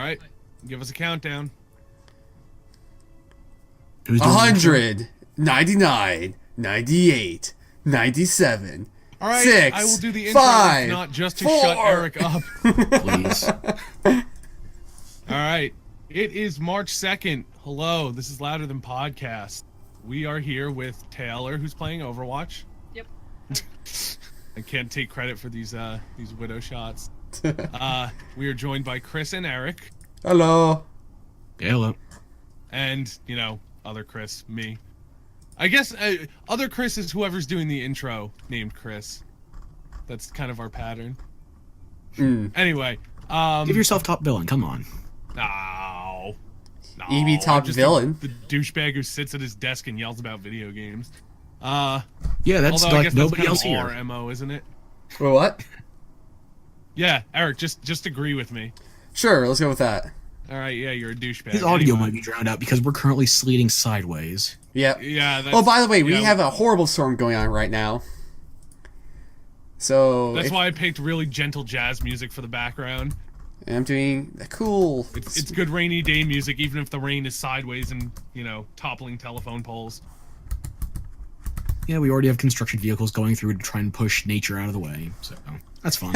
right, give us a countdown. 100, 99, 98, 97. All right, 6, I will do the intro, 5, not just to 4. shut Eric up. Please. All right, it is March 2nd. Hello, this is Louder Than Podcast. We are here with Taylor, who's playing Overwatch. Yep. I can't take credit for these widow shots. We are joined by Chris and Eric. Hello. Hello. And, other Chris, me. I guess other Chris is whoever's doing the intro named Chris. That's kind of our pattern. Anyway. Give yourself top billing, come on. No. EB top villain. The douchebag who sits at his desk and yells about video games. Yeah, that's although I like guess nobody that's else kind of here. our MO, isn't it? Well, what? Yeah, Eric, just agree with me. Sure, let's go with that. All right, yeah, you're a douchebag. His audio Anyway. might be drowned out because we're currently sleeting sideways. Yep. Yeah. Oh, by the way, we yeah, have a horrible storm going on right now. So That's why I picked really gentle jazz music for the background. I'm doing a cool. It's good rainy day music, even if the rain is sideways and toppling telephone poles. Yeah, we already have construction vehicles going through to try and push nature out of the way, so that's fun.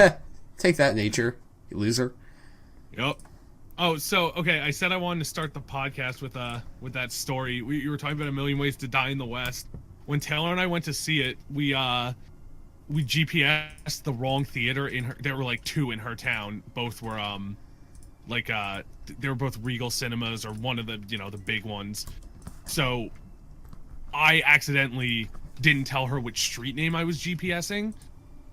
Take that, nature, you loser. Yep. Oh, so okay, I said I wanted to start the podcast with that story. You were talking about A Million Ways to Die in the West. When Taylor and I went to see it, we GPS'd the wrong theater in her. There were like two in her town. Both were they were both Regal Cinemas or one of the the big ones. So I accidentally didn't tell her which street name I was GPSing.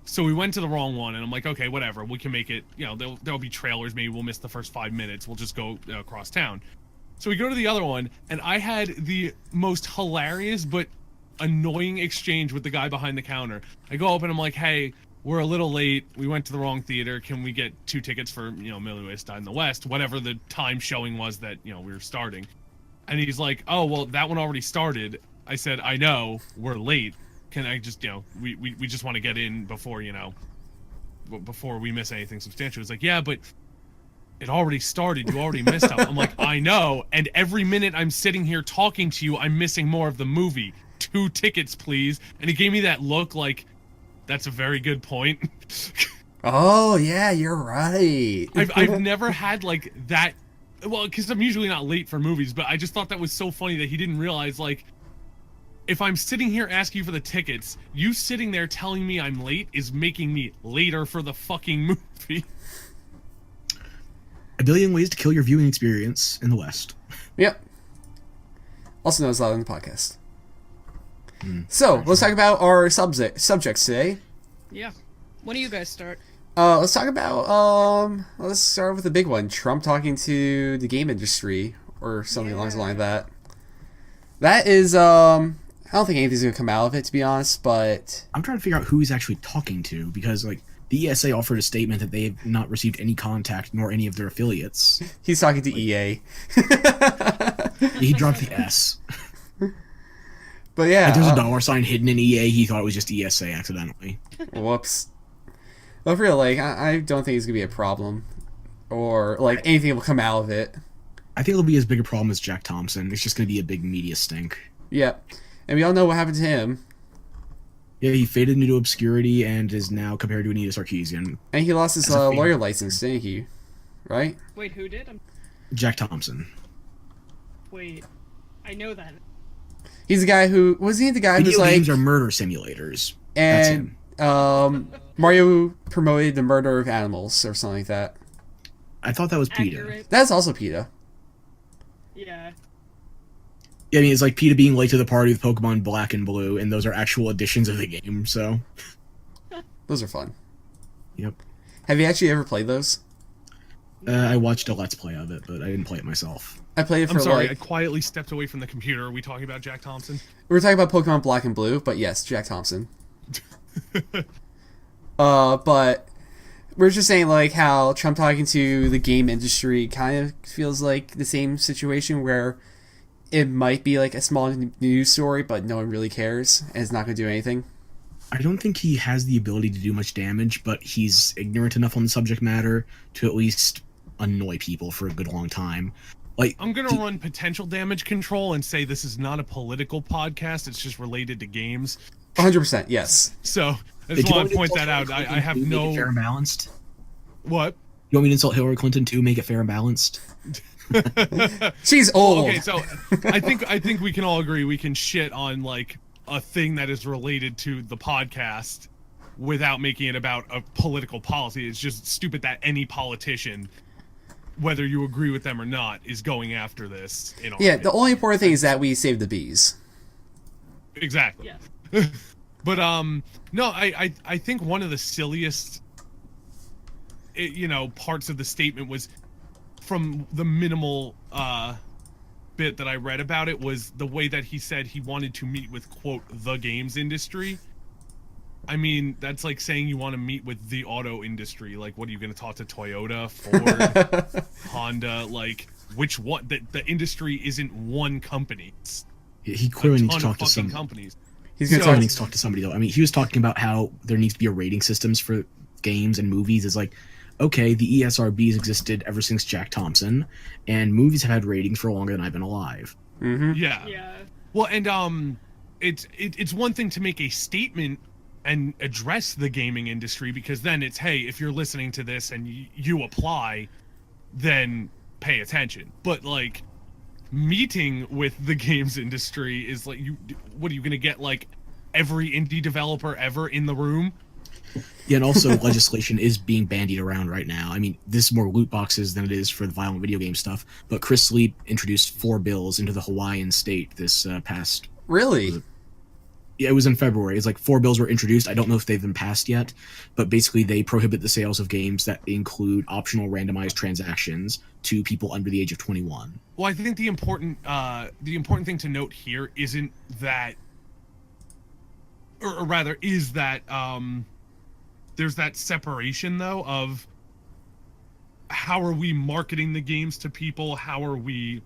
So we went to the wrong one, and I'm like, okay, whatever. We can make it, there'll be trailers. Maybe we'll miss the first 5 minutes. We'll just go across town. So we go to the other one, and I had the most hilarious but annoying exchange with the guy behind the counter. I go up and I'm like, hey, we're a little late. We went to the wrong theater. Can we get 2 tickets for, A Million Ways to Die in the West? Whatever the time showing was that, we were starting. And he's like, oh, well, that one already started. I said, I know, we're late. Can I just, we just want to get in before, before we miss anything substantial. He's like, yeah, but it already started. You already missed out. I'm like, I know. And every minute I'm sitting here talking to you, I'm missing more of the movie. 2 tickets, please. And he gave me that look like, that's a very good point. Oh, yeah, you're right. I've never had like that. Well, because I'm usually not late for movies, but I just thought that was so funny that he didn't realize, like, if I'm sitting here asking you for the tickets, you sitting there telling me I'm late is making me later for the fucking movie. A billion ways to kill your viewing experience in the West. Yep. Also known as Loud on the Podcast. So, let's talk about our subjects today. Yeah. When do you guys start? Let's talk about, let's start with the big one. Trump talking to the game industry, or something along the line of that. That is, I don't think anything's going to come out of it, to be honest, but I'm trying to figure out who he's actually talking to, because, like, the ESA offered a statement that they have not received any contact, nor any of their affiliates. he's talking to EA. He dropped the S. But yeah. Like, there's a dollar sign hidden in EA, he thought it was just ESA accidentally. Whoops. But for real, like, I don't think it's going to be a problem. Or, like, anything will come out of it. I think it'll be as big a problem as Jack Thompson. It's just going to be a big media stink. Yep. And we all know what happened to him. Yeah, he faded into obscurity and is now compared to Anita Sarkeesian. And he lost his As a female. lawyer license, didn't he? Right? Wait, who did? Jack Thompson. Wait, I know that. He's the guy who... Was he the guy who was Video like... games are murder simulators. That's And him. Mario promoted the murder of animals or something like that. I thought that was PETA. Accurate. That's also PETA. Yeah. Yeah, I mean, it's like PETA being late to the party with Pokemon Black and Blue, and those are actual editions of the game, so... Those are fun. Yep. Have you actually ever played those? I watched a Let's Play of it, but I didn't play it myself. I played it for I'm sorry, I like... quietly stepped away from the computer. Are we talking about Jack Thompson? We were talking about Pokemon Black and Blue, but yes, Jack Thompson. But we're just saying, like, how Trump talking to the game industry kind of feels like the same situation where it might be like a small news story, but no one really cares, and it's not going to do anything. I don't think he has the ability to do much damage, but he's ignorant enough on the subject matter to at least annoy people for a good long time. Like, I'm gonna run potential damage control and say this is not a political podcast. It's just related to games. 100%, yes. So I did just you want to point insult that out. Hillary I have Clinton too, make it fair no and balanced. what. You want me to insult Hillary Clinton too? Make it fair and balanced. She's old. Okay, so I think we can all agree we can shit on like a thing that is related to the podcast without making it about a political policy. It's just stupid that any politician, whether you agree with them or not, is going after this. In our Yeah, opinion. the only important thing is that we save the bees. Exactly. Yeah. But no, I think one of the silliest parts of the statement was, from the minimal bit that I read about it, was the way that he said he wanted to meet with, quote, the games industry. I mean, that's like saying you want to meet with the auto industry. Like, what are you going to talk to Toyota, Ford, Honda? Like, which one? The industry isn't one company. It's He clearly a needs ton to of talk to fucking some. companies. He's gonna So- talk He needs to talk to somebody though. I mean, he was talking about how there needs to be a rating systems for games and movies. It's like, okay, the ESRB has existed ever since Jack Thompson, and movies have had ratings for longer than I've been alive. Yeah. Yeah. Well, and it's one thing to make a statement and address the gaming industry, because then it's, hey, if you're listening to this and you apply, then pay attention. But like, meeting with the games industry is like, what are you gonna get, like every indie developer ever in the room? Yeah, and also legislation is being bandied around right now. I mean, this is more loot boxes than it is for the violent video game stuff. But Chris Sleep introduced 4 bills into the Hawaiian state this past. Really? Yeah, it was in February. It's like 4 bills were introduced. I don't know if they've been passed yet, but basically they prohibit the sales of games that include optional randomized transactions to people under the age of 21. Well, I think the important thing to note here isn't that, or rather is that there's that separation though of how are we marketing the games to people, how are we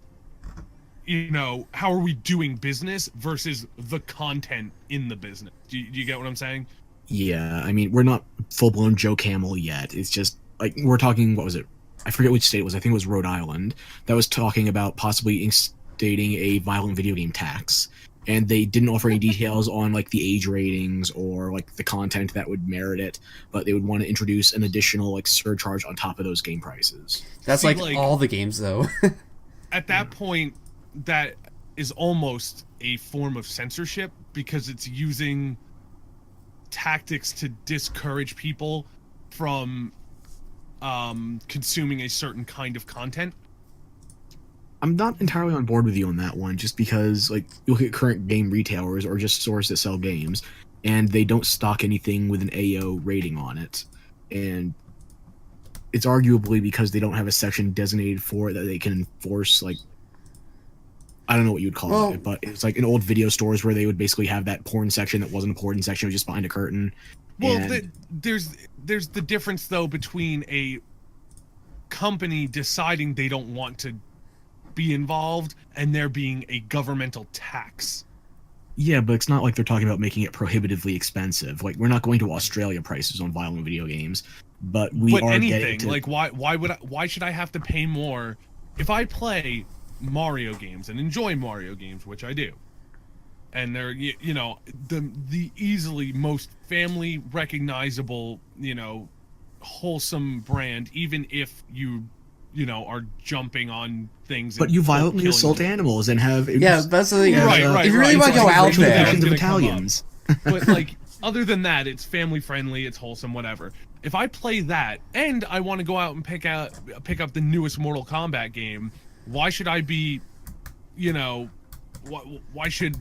doing business versus the content in the business. Do you get what I'm saying? Yeah, I mean, we're not full-blown Joe Camel yet. It's just, like, we're talking, what was it? I forget which state it was. I think it was Rhode Island. That was talking about possibly instating a violent video game tax. And they didn't offer any details on, like, the age ratings or, like, the content that would merit it. But they would want to introduce an additional, like, surcharge on top of those game prices. That's See, like all the games, though. At that point, that is almost a form of censorship, because it's using tactics to discourage people from consuming a certain kind of content. I'm not entirely on board with you on that one, just because, like, you look at current game retailers or just stores that sell games, and they don't stock anything with an AO rating on it. And it's arguably because they don't have a section designated for it that they can enforce, like, I don't know what you would call it, but it's like in old video stores where they would basically have that porn section that wasn't a porn section, it was just behind a curtain. Well, And- there's the difference though between a company deciding they don't want to be involved and there being a governmental tax. Yeah, but it's not like they're talking about making it prohibitively expensive. Like, we're not going to Australia prices on violent video games, but we But are anything, getting to... like why should I have to pay more if I play Mario games and enjoy Mario games, which I do, and they're the easily most family recognizable, wholesome brand, even if you are jumping on things. But and you violently killing assault them. animals and have... Yeah, that's the thing. Right, If you really right. want to go It's out like racial there, depictions of It's gonna come up. Italians. But like, other than that, it's family friendly, it's wholesome, whatever. If I play that and I want to go out and pick up the newest Mortal Kombat game, why should I be, why should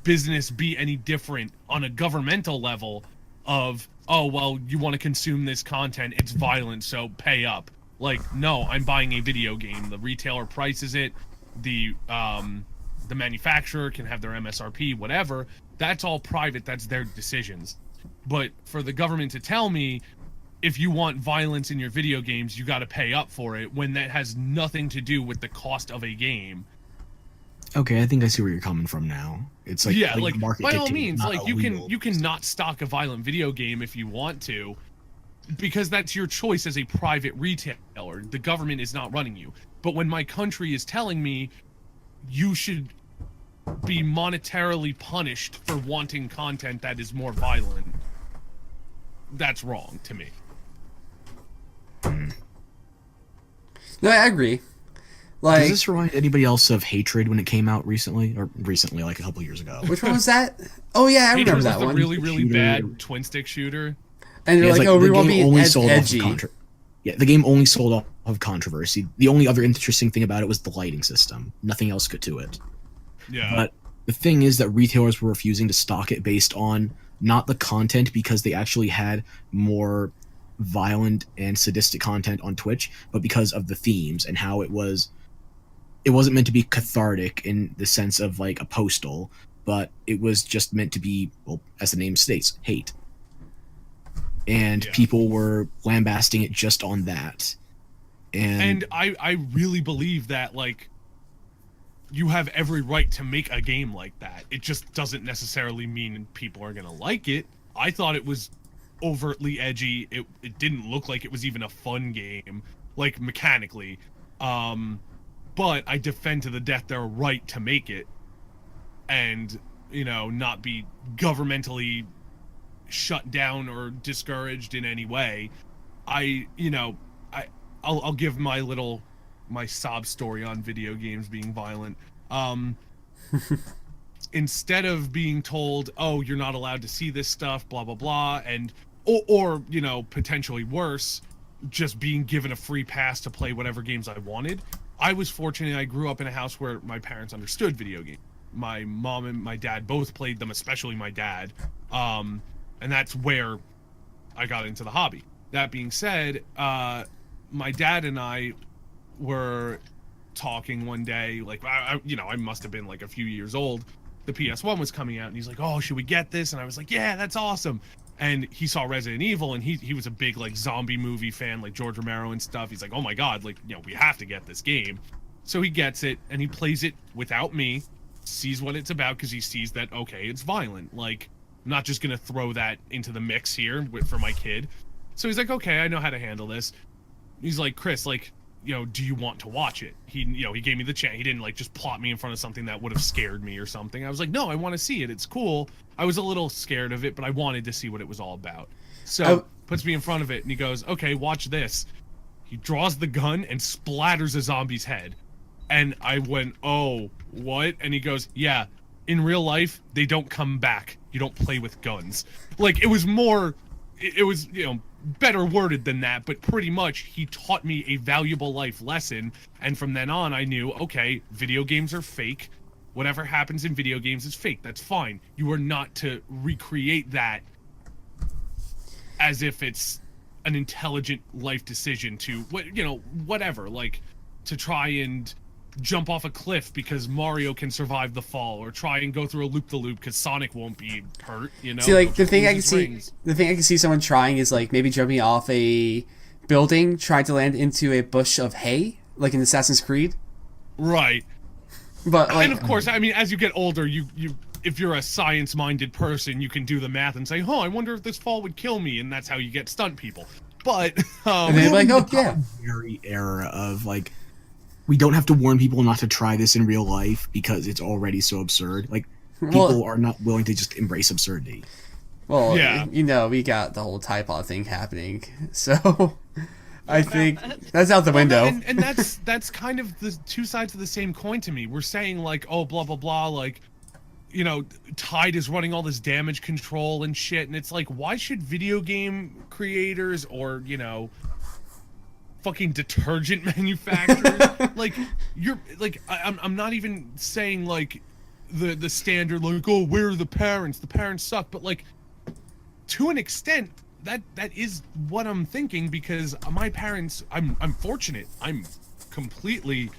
business be any different on a governmental level of, oh, well, you want to consume this content, it's violent, so pay up. Like, no, I'm buying a video game. The retailer prices it, the manufacturer can have their MSRP, whatever. That's all private, that's their decisions. But for the government to tell me, if you want violence in your video games, you got to pay up for it, when that has nothing to do with the cost of a game. Okay, I think I see where you're coming from now. It's like, Yeah, the like market by all dictates, means, not like illegal. you can not stock a violent video game if you want to, because that's your choice as a private retailer. The government is not running you. But when my country is telling me you should be monetarily punished for wanting content that is more violent, that's wrong to me. No, I agree. Like, does this remind anybody else of Hatred when it came out recently? Or recently, like a couple years ago? which one was that? Oh yeah, I Hatred remember was that the one. really, really Shooter. bad twin stick shooter. And they're Yeah, it's like, oh, the we won't game be only as sold edgy. off of Yeah, the game only sold off of controversy. The only other interesting thing about it was the lighting system. Nothing else could to it. Yeah. But the thing is that retailers were refusing to stock it based on not the content, because they actually had more violent and sadistic content on Twitch, but because of the themes and how it wasn't meant to be cathartic in the sense of like a postal, but it was just meant to be, well, as the name states, hate. And Yeah. people were lambasting it just on that. And I really believe that, like, you have every right to make a game like that. It just doesn't necessarily mean people are gonna like it. I thought it was overtly edgy. It didn't look like it was even a fun game, like, mechanically. But I defend to the death their right to make it, and, you know, not be governmentally shut down or discouraged in any way. I'll give my sob story on video games being violent. Instead of being told, oh, you're not allowed to see this stuff, blah blah blah, and or you know, potentially worse, just being given a free pass to play whatever games I wanted. I was fortunate. I grew up in a house where my parents understood video games. My mom and my dad both played them, especially my dad. And that's where I got into the hobby. That being said, my dad and I were talking one day, like, I must have been like a few years old. The PS1 was coming out, and he's like, oh, should we get this? And I was like, yeah, that's awesome. And he saw Resident Evil, and he was a big, like, zombie movie fan, like George Romero and stuff. He's like, oh my god, like, you know, we have to get this game. So he gets it, and he plays it without me, sees what it's about, because he sees that, okay, it's violent. Like, I'm not just gonna throw that into the mix here for my kid. So he's like, okay, I know how to handle this. He's like, Chris, like, you know, do you want to watch it? He gave me the chance. He didn't, like, just plot me in front of something that would have scared me or something. I was like, no, I want to see it. It's cool. I was a little scared of it, but I wanted to see what it was all about. So puts me in front of it, and he goes, okay, watch this. He draws the gun and splatters a zombie's head. And I went, oh, what? And he goes, yeah, in real life, they don't come back. You don't play with guns. Like, it was, you know, better worded than that, but pretty much he taught me a valuable life lesson, and from then on I knew, okay, video games are fake. Whatever happens in video games is fake. That's fine. You are not to recreate that as if it's an intelligent life decision to, you know, whatever, like, to try and jump off a cliff because Mario can survive the fall, or try and go through a loop-the-loop because Sonic won't be hurt, you know? See, like, the thing I Loses can see someone trying is, like, maybe jumping off a building, trying to land into a bush of hay, like in Assassin's Creed. Right. But, like, And of course, I mean, as you get older, you if you're a science-minded person, you can do the math and say, oh, I wonder if this fall would kill me, and that's how you get stunt people. But, and then like, oh, yeah. Very era of, like, we don't have to warn people not to try this in real life because it's already so absurd. Like, people are not willing to just embrace absurdity. Well, yeah. You know, we got the whole typod thing happening, so I think that's out the window. And that's kind of the two sides of the same coin to me. We're saying, like, oh, blah, blah, blah, like, you know, Tide is running all this damage control and shit, and it's like, why should video game creators or, you know, fucking detergent manufacturers like, you're like, I'm not even saying, like, the standard, like, oh, where are the parents suck, but, like, to an extent that is what I'm thinking, because my parents, I'm fortunate, I'm completely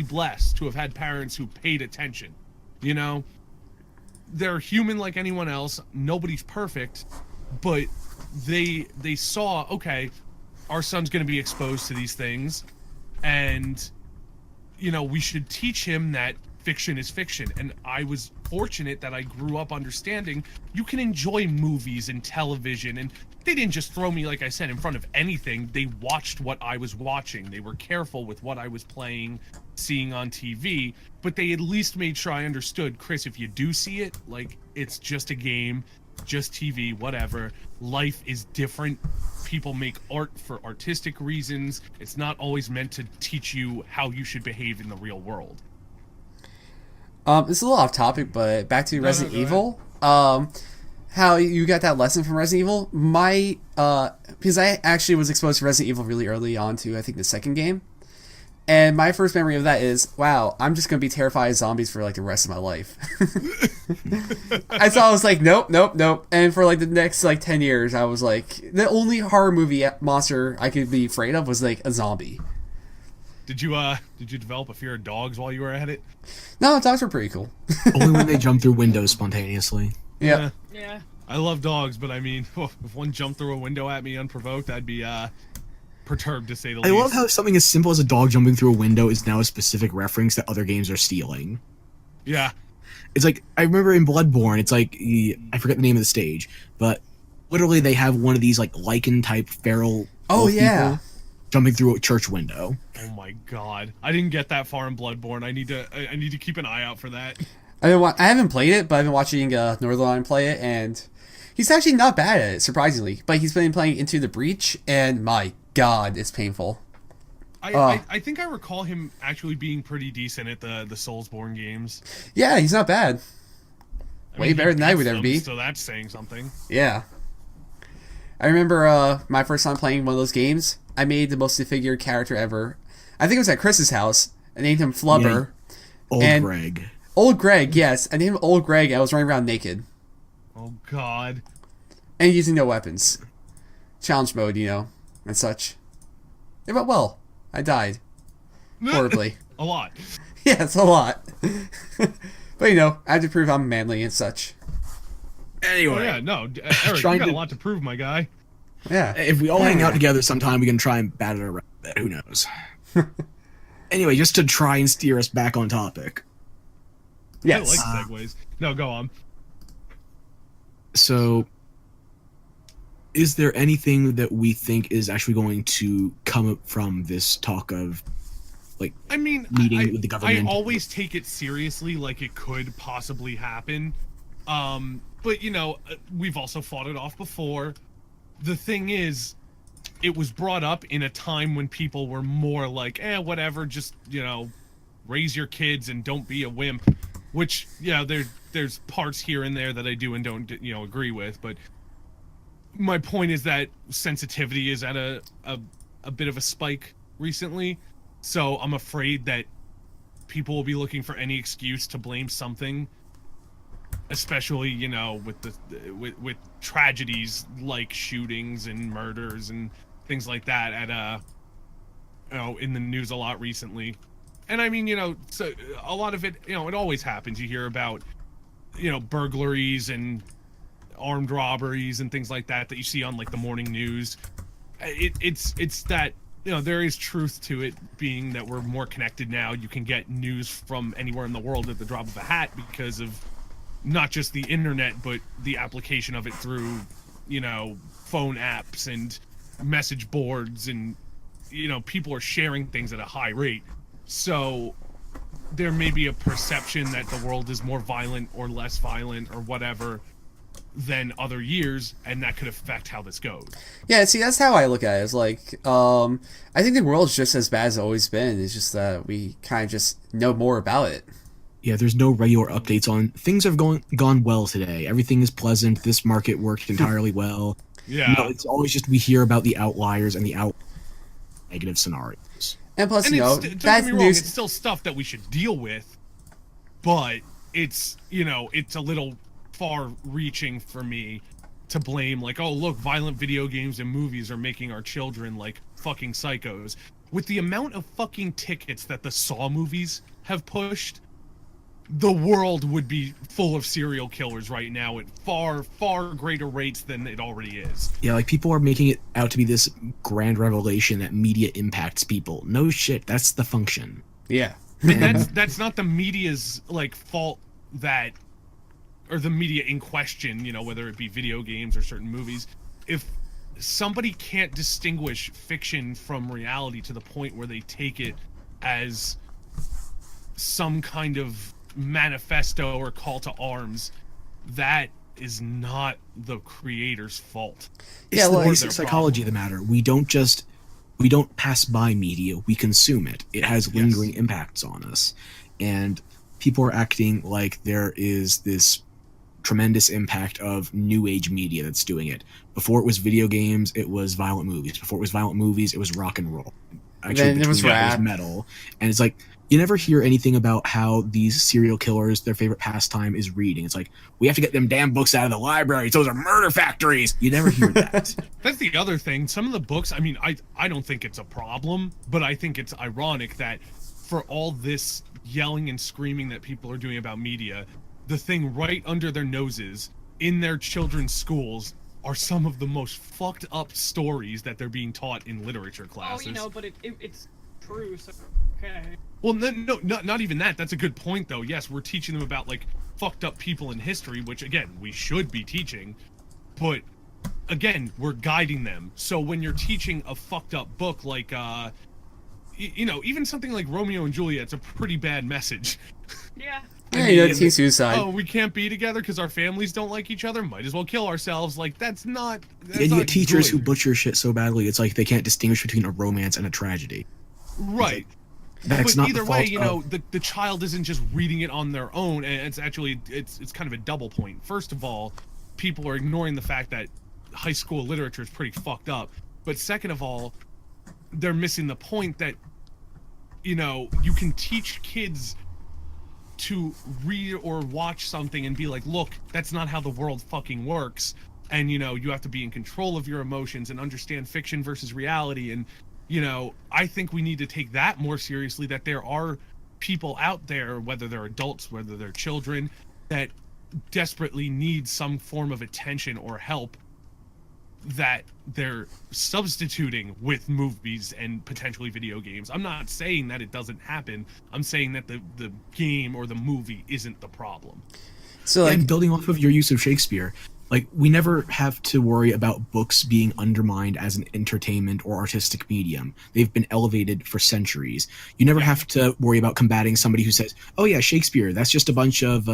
blessed to have had parents who paid attention, you know? They're human like anyone else, nobody's perfect, but they saw, okay, our son's going to be exposed to these things, and, you know, we should teach him that fiction is fiction. And I was fortunate that I grew up understanding you can enjoy movies and television, and they didn't just throw me, like I said, in front of anything. They watched what I was watching. They were careful with what I was playing, seeing on TV, but they at least made sure I understood, Chris, if you do see it, like, it's just a game, just TV, whatever. Life is different. People make art for artistic reasons. It's not always meant to teach you how you should behave in the real world. It's a little off topic, but back to Resident go Evil. How you got that lesson from Resident Evil? Because I actually was exposed to Resident Evil really early on to, I think, the second game. And my first memory of that is, wow, I'm just going to be terrified of zombies for, like, the rest of my life. I was like, nope. And for, like, the next, like, 10 years, I was like, the only horror movie monster I could be afraid of was, like, a zombie. Did you develop a fear of dogs while you were at it? No, dogs were pretty cool. Only when they jump through windows spontaneously. Yeah. Yeah. I love dogs, but I mean, if one jumped through a window at me unprovoked, I'd be perturbed, to say the I least. love how something as simple as a dog jumping through a window is now a specific reference that other games are stealing. Yeah. It's like, I remember in Bloodborne, it's like, I forget the name of the stage, but literally they have one of these, like, lichen-type feral wolf people jumping through a church window. Oh my god. I didn't get that far in Bloodborne. I need to keep an eye out for that. I haven't played it, but I've been watching Northern play it, and he's actually not bad at it, surprisingly. But he's been playing Into the Breach, and my god, it's painful. I think I recall him actually being pretty decent at the Soulsborne games. Yeah, he's not bad. I Way mean, better he than I beats would ever them, be. So that's saying something. Yeah. I remember my first time playing one of those games, I made the most disfigured character ever. I think it was at Chris's house. I named him Flubber. Yeah, Greg. Old Greg, yes. I named him Old Greg. I was running around naked. Oh god. And using no weapons. Challenge mode, and such. It went well. I died. Horribly. A lot. Yes, a lot. But, I have to prove I'm manly and such. Anyway. Oh, yeah, no. Eric, you got a lot to prove, my guy. Yeah. If we all hang out together sometime, we can try and bat it around a bit. Who knows? Anyway, just to try and steer us back on topic. Yes. I like segues. No, go on. So, is there anything that we think is actually going to come up from this talk of, like, I mean, meeting with the government? I always take it seriously, like it could possibly happen. But, we've also fought it off before. The thing is, it was brought up in a time when people were more like, whatever, just, raise your kids and don't be a wimp. Which, there's parts here and there that I do and don't, agree with. But my point is that sensitivity is at a bit of a spike recently. So I'm afraid that people will be looking for any excuse to blame something, especially, with tragedies like shootings and murders and things like that in the news a lot recently. And I mean, so a lot of it, it always happens. You hear about, burglaries and armed robberies and things like that you see on, like, the morning news. It's that, there is truth to it, being that we're more connected now. You can get news from anywhere in the world at the drop of a hat because of not just the internet, but the application of it through, phone apps and message boards, and, people are sharing things at a high rate. So there may be a perception that the world is more violent or less violent or whatever than other years, and that could affect how this goes. Yeah, see, that's how I look at it. It's like, I think the world's just as bad as it's always been. It's just that we kind of just know more about it. Yeah, there's no regular updates on things have gone well today. Everything is pleasant. This market worked entirely well. Yeah. It's always just we hear about the outliers and the negative scenarios. And plus, And don't get that me wrong, news. it's still stuff that we should deal with, but it's, it's a little far-reaching for me to blame, like, oh, look, violent video games and movies are making our children, like, fucking psychos. With the amount of fucking tickets that the Saw movies have pushed, the world would be full of serial killers right now at far, far greater rates than it already is. Yeah, like, people are making it out to be this grand revelation that media impacts people. No shit, that's the function. Yeah. that's not the media's like fault that, or the media in question, whether it be video games or certain movies. If somebody can't distinguish fiction from reality to the point where they take it as some kind of manifesto or call to arms, that is not the creator's fault. It's the basic psychology of the matter. We don't pass by media, we consume it. It has lingering impacts on us. And people are acting like there is this tremendous impact of new age media that's doing it. Before it was video games, it was violent movies. Before it was violent movies, it was rock and roll. Actually, then it was rap. It was metal. And it's like, you never hear anything about how these serial killers, their favorite pastime is reading. It's like, we have to get them damn books out of the libraries. Those are murder factories. You never hear that. That's the other thing. Some of the books, I mean, I don't think it's a problem, but I think it's ironic that for all this yelling and screaming that people are doing about media, the thing right under their noses in their children's schools are some of the most fucked up stories that they're being taught in literature classes. But it's true, so okay. Well, no, not even that. That's a good point, though. Yes, we're teaching them about, like, fucked up people in history, which, again, we should be teaching. But, again, we're guiding them. So when you're teaching a fucked up book like, even something like Romeo and Juliet, it's a pretty bad message. Yeah. Teen suicide. Oh, we can't be together because our families don't like each other? Might as well kill ourselves. Like, that's not... And you get teachers who butcher shit so badly, it's like they can't distinguish between a romance and a tragedy. Right. That's but not either the way, fault the child isn't just reading it on their own, and it's actually it's kind of a double point. First of all, people are ignoring the fact that high school literature is pretty fucked up. But second of all, they're missing the point that you can teach kids to read or watch something and be like, look, that's not how the world fucking works, and you have to be in control of your emotions and understand fiction versus reality. And I think we need to take that more seriously, that there are people out there, whether they're adults, whether they're children, that desperately need some form of attention or help that they're substituting with movies and potentially video games. I'm not saying that it doesn't happen. I'm saying that the game or the movie isn't the problem. So, like, and building off of your use of Shakespeare, like, we never have to worry about books being undermined as an entertainment or artistic medium. They've been elevated for centuries. You never have to worry about combating somebody who says, oh yeah, Shakespeare, that's just a bunch of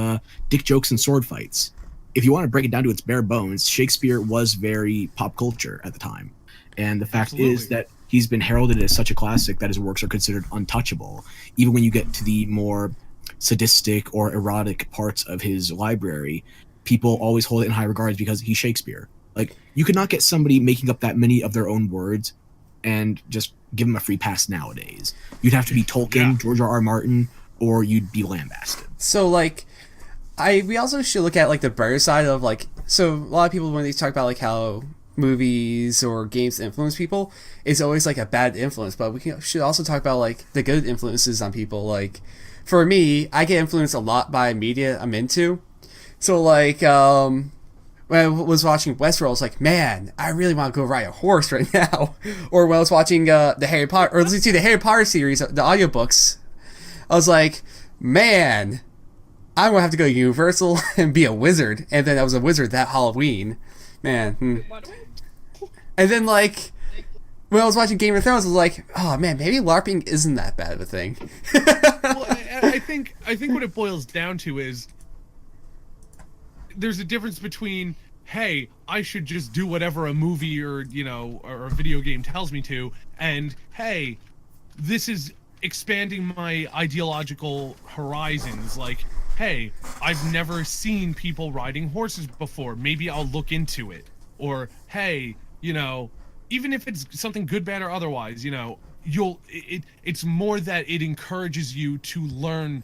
dick jokes and sword fights. If you want to break it down to its bare bones, Shakespeare was very pop culture at the time. And the fact is that he's been heralded as such a classic that his works are considered untouchable. Even when you get to the more sadistic or erotic parts of his library, people always hold it in high regards because he's Shakespeare. Like, you could not get somebody making up that many of their own words and just give them a free pass nowadays. You'd have to be Tolkien, George R.R. Martin, or you'd be lambasted. So, like, we also should look at, like, the brighter side of, like, so a lot of people, when they talk about, like, how movies or games influence people, it's always, like, a bad influence, but should also talk about, like, the good influences on people. Like, for me, I get influenced a lot by media I'm into. So, like, when I was watching Westworld, I was like, man, I really want to go ride a horse right now. Or when I was watching the Harry Potter, or listening to the Harry Potter series, the audiobooks, I was like, man, I'm going to have to go to Universal and be a wizard. And then I was a wizard that Halloween. Man. And then, like, when I was watching Game of Thrones, I was like, oh, man, maybe LARPing isn't that bad of a thing. Well, I think what it boils down to is there's a difference between, hey, I should just do whatever a movie or or a video game tells me to, and hey, this is expanding my ideological horizons. Like, hey, I've never seen people riding horses before, maybe I'll look into it. Or hey, even if it's something good, bad, or otherwise, it's more that it encourages you to learn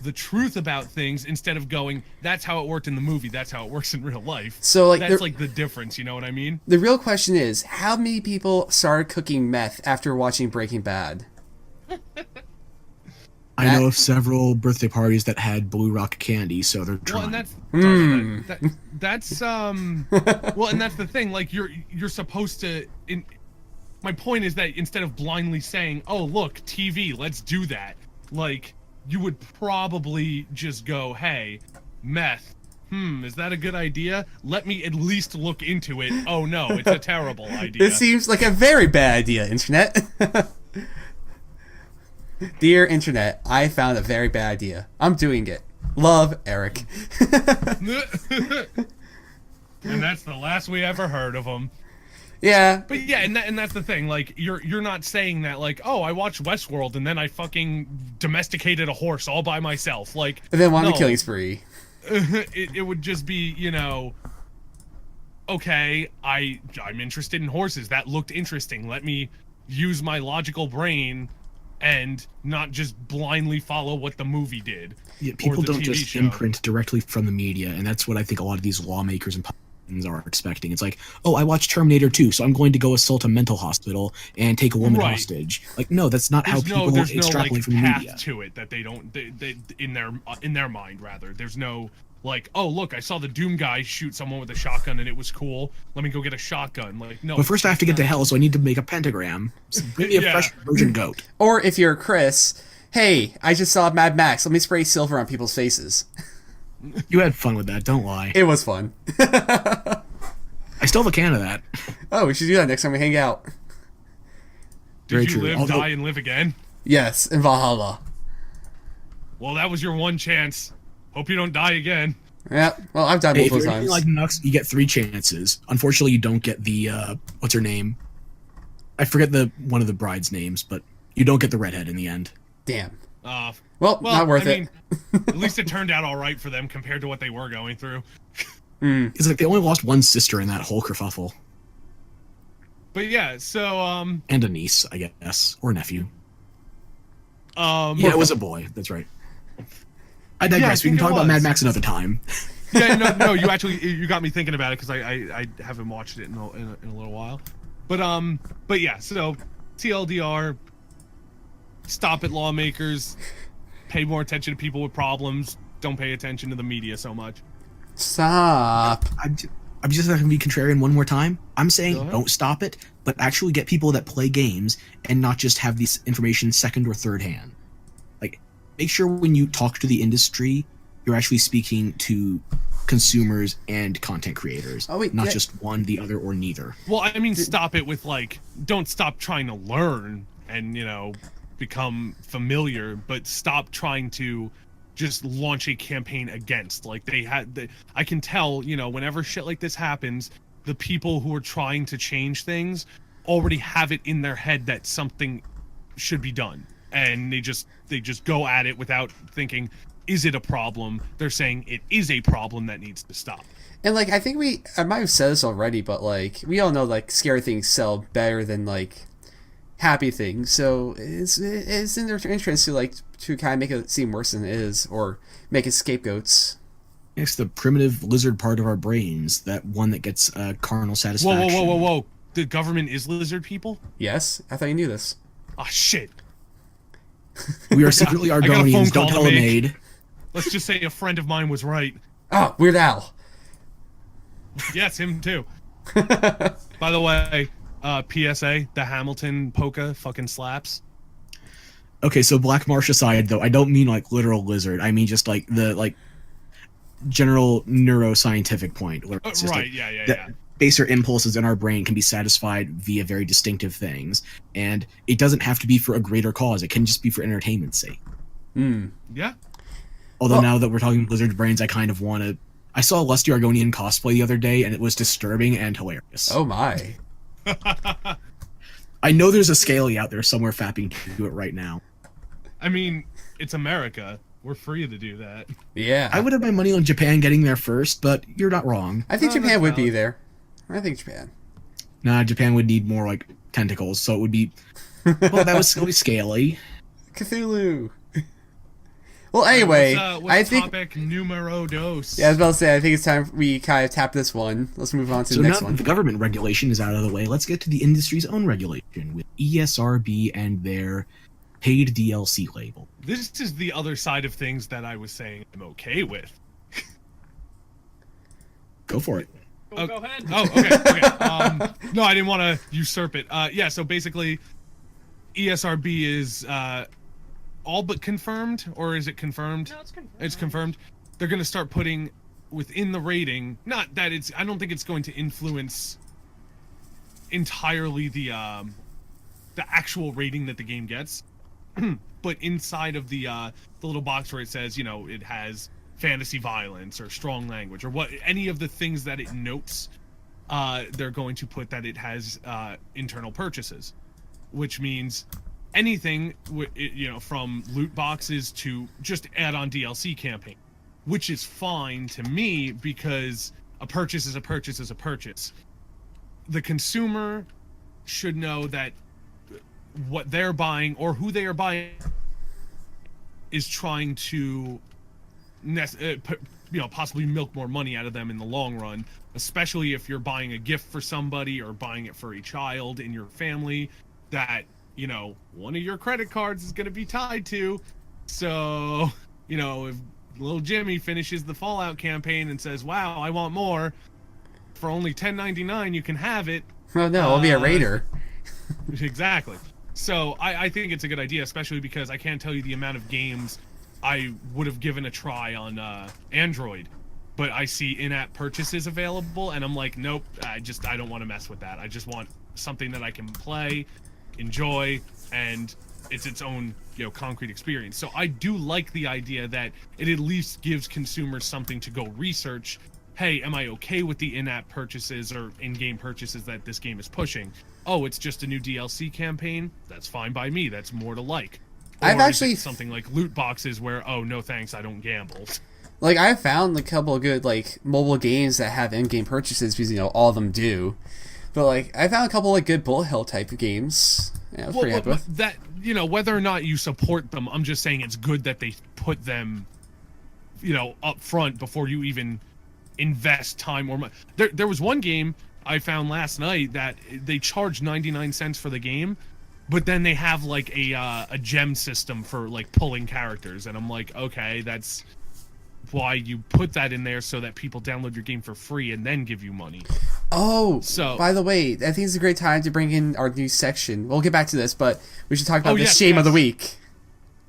the truth about things instead of going, that's how it worked in the movie, that's how it works in real life. So, like, that's like the difference, you know what I mean? The real question is, how many people started cooking meth after watching Breaking Bad? I know of several birthday parties that had Blue Rock candy, so they're trying. Well, and that's well, and that's the thing. Like, you're supposed to. My point is that instead of blindly saying, "Oh, look, TV, let's do that," like, you would probably just go, hey, meth, is that a good idea? Let me at least look into it. Oh no, it's a terrible idea. It seems like a very bad idea, Internet. Dear Internet, I found a very bad idea. I'm doing it. Love, Eric. And that's the last we ever heard of him. Yeah. But yeah, and that's the thing. Like, you're not saying that, like, oh, I watched Westworld and then I fucking domesticated a horse all by myself. Like, And then won the no. killing spree. It would just be, you know, okay, I'm interested in horses. That looked interesting. Let me use my logical brain and not just blindly follow what the movie did. Yeah, people the don't TV just show. imprint directly from the media, and that's what I think a lot of these lawmakers and politicians are expecting. It's like, oh, I watched Terminator 2, so I'm going to go assault a mental hospital and take a woman Right. hostage. Like, no, that's not how people there's extrapolate no, like, from the path media. to it that they don't they in their mind rather. There's no like, oh look, I saw the Doom guy shoot someone with a shotgun and it was cool. Let me go get a shotgun. Like, no. But first I have to get to hell, so I need to make a pentagram. So bring me a Yeah. fresh virgin goat. Or if you're Chris, hey, I just saw Mad Max. Let me spray silver on people's faces. You had fun with that, don't lie. It was fun. I still have a can of that. Oh, we should do that next time we hang out. Very Did you true. live, Although- die, and live again? Yes, in Valhalla. Well, that was your one chance. Hope you don't die again. Yeah, well, I've died Hey, if multiple you're anything times. like Nux, you get 3 chances. Unfortunately, you don't get the, what's her name? I forget one of the bride's names, but you don't get the redhead in the end. Damn. Uh, Well, well, not worth I it. mean, at least it turned out all right for them compared to what they were going through. It's like they only lost one sister in that whole kerfuffle. But yeah, so And a niece, I guess. Or nephew. um, Yeah, it was a boy. That's right. I digress. I We can think talk it about was. Mad Max another time. yeah, no, you actually you got me thinking about it because I haven't watched it in a little while, but yeah, so TLDR, stop it, lawmakers, pay more attention to people with problems, don't pay attention to the media so much. Stop. I'm just going to be contrarian one more time. I'm saying Go ahead. don't stop it, but actually get people that play games and not just have this information second or third hand. Like, make sure when you talk to the industry, you're actually speaking to consumers and content creators. Oh, wait, not yeah. just one, the other, or neither. Well, I mean, stop it with like, don't stop trying to learn and become familiar, but stop trying to just launch a campaign against. Like I can tell, whenever shit like this happens, the people who are trying to change things already have it in their head that something should be done, and they just go at it without thinking, is it a problem? They're saying it is a problem that needs to stop. And, like, I think I might have said this already, but, like, we all know, like, scary things sell better than, like, happy things. So it's in their interest to kind of make it seem worse than it is, or make it scapegoats. It's the primitive lizard part of our brains, that one that gets carnal Whoa, satisfaction. whoa. The government is lizard people? Yes? I thought you knew this. Ah, shit. We are secretly got a phone Argonians, call don't to tell a make. maid. Let's just say a friend of mine was right. Oh, Weird Al. Yes, him too. By the way, PSA, the Hamilton polka fucking slaps. Okay, so Black Marsh aside, though, I don't mean like literal lizard. I mean just like the general neuroscientific point. Where it's just, Right, like, yeah. baser impulses in our brain can be satisfied via very distinctive things, and it doesn't have to be for a greater cause. It can just be for entertainment's sake. Yeah. Although Well- now that we're talking lizard brains, I kind of want to. I saw a Lusty Argonian cosplay the other day, and it was disturbing and hilarious. Oh, my. I know there's a Scaly out there somewhere fapping to it right now. I mean, it's America. We're free to do that. Yeah. I would have my money on Japan getting there first, but you're not wrong. I think Oh, Japan that's would be valid. there. I think Japan. Nah, Japan would need more like tentacles, so it would be. Well, that was still be scaly. Cthulhu. Well, anyway, What's I think. topic numero dos? Yeah, I was about to say, I think it's time we kind of tap this one. Let's move on to So the now next that one. the government regulation is out of the way, let's get to the industry's own regulation with ESRB and their paid DLC label. This is the other side of things that I was saying I'm okay with. Go for it. Go ahead. Oh, okay. No, I didn't want to usurp it. Yeah, so basically, ESRB is all but confirmed, or is it confirmed? No, it's confirmed. It's confirmed. They're going to start putting within the rating, not that it's, I don't think it's going to influence entirely the actual rating that the game gets, but inside of the little box where it says, you know, it has fantasy violence or strong language or what, any of the things that it notes, they're going to put that it has internal purchases, which means anything, you know, from loot boxes to just add-on DLC campaign, which is fine to me because a purchase is a purchase is a purchase. The consumer should know that what they're buying or who they are buying is trying to, you know, possibly milk more money out of them in the long run, especially if you're buying a gift for somebody or buying it for a child in your family that, you know, one of your credit cards is going to be tied to. So, you know, if little Jimmy finishes the Fallout campaign and says, wow, I want more, for only $10.99 you can have it. Oh no, I'll be a raider. Exactly. So I think it's a good idea, especially because I can't tell you the amount of games I would have given a try on Android, but I see in-app purchases available and I'm like, nope, I don't want to mess with that. I just want something that I can play, enjoy, and it's its own, you know, concrete experience. So I do like the idea that it at least gives consumers something to go research. Hey, am I okay with the in-app purchases or in-game purchases that this game is pushing? Oh, it's just a new DLC campaign? That's fine by me. That's more to like. Or I've actually is it something like loot boxes where, oh, no thanks, I don't gamble. Like, I've found a couple of good, like, mobile games that have in-game purchases because, you know, all of them do. But, like, I found a couple, like, good bullet hell type of games. Yeah, I was pretty happy with. That, you know, whether or not you support them, I'm just saying it's good that they put them, you know, up front before you even invest time or money. There was one game I found last night that they charge 99 cents for the game, but then they have, like, a gem system for, like, pulling characters. And I'm like, okay, that's why you put that in there, so that people download your game for free and then give you money. Oh, so by the way, I think it's a great time to bring in our new section. We'll get back to this, but we should talk about the shame of the week.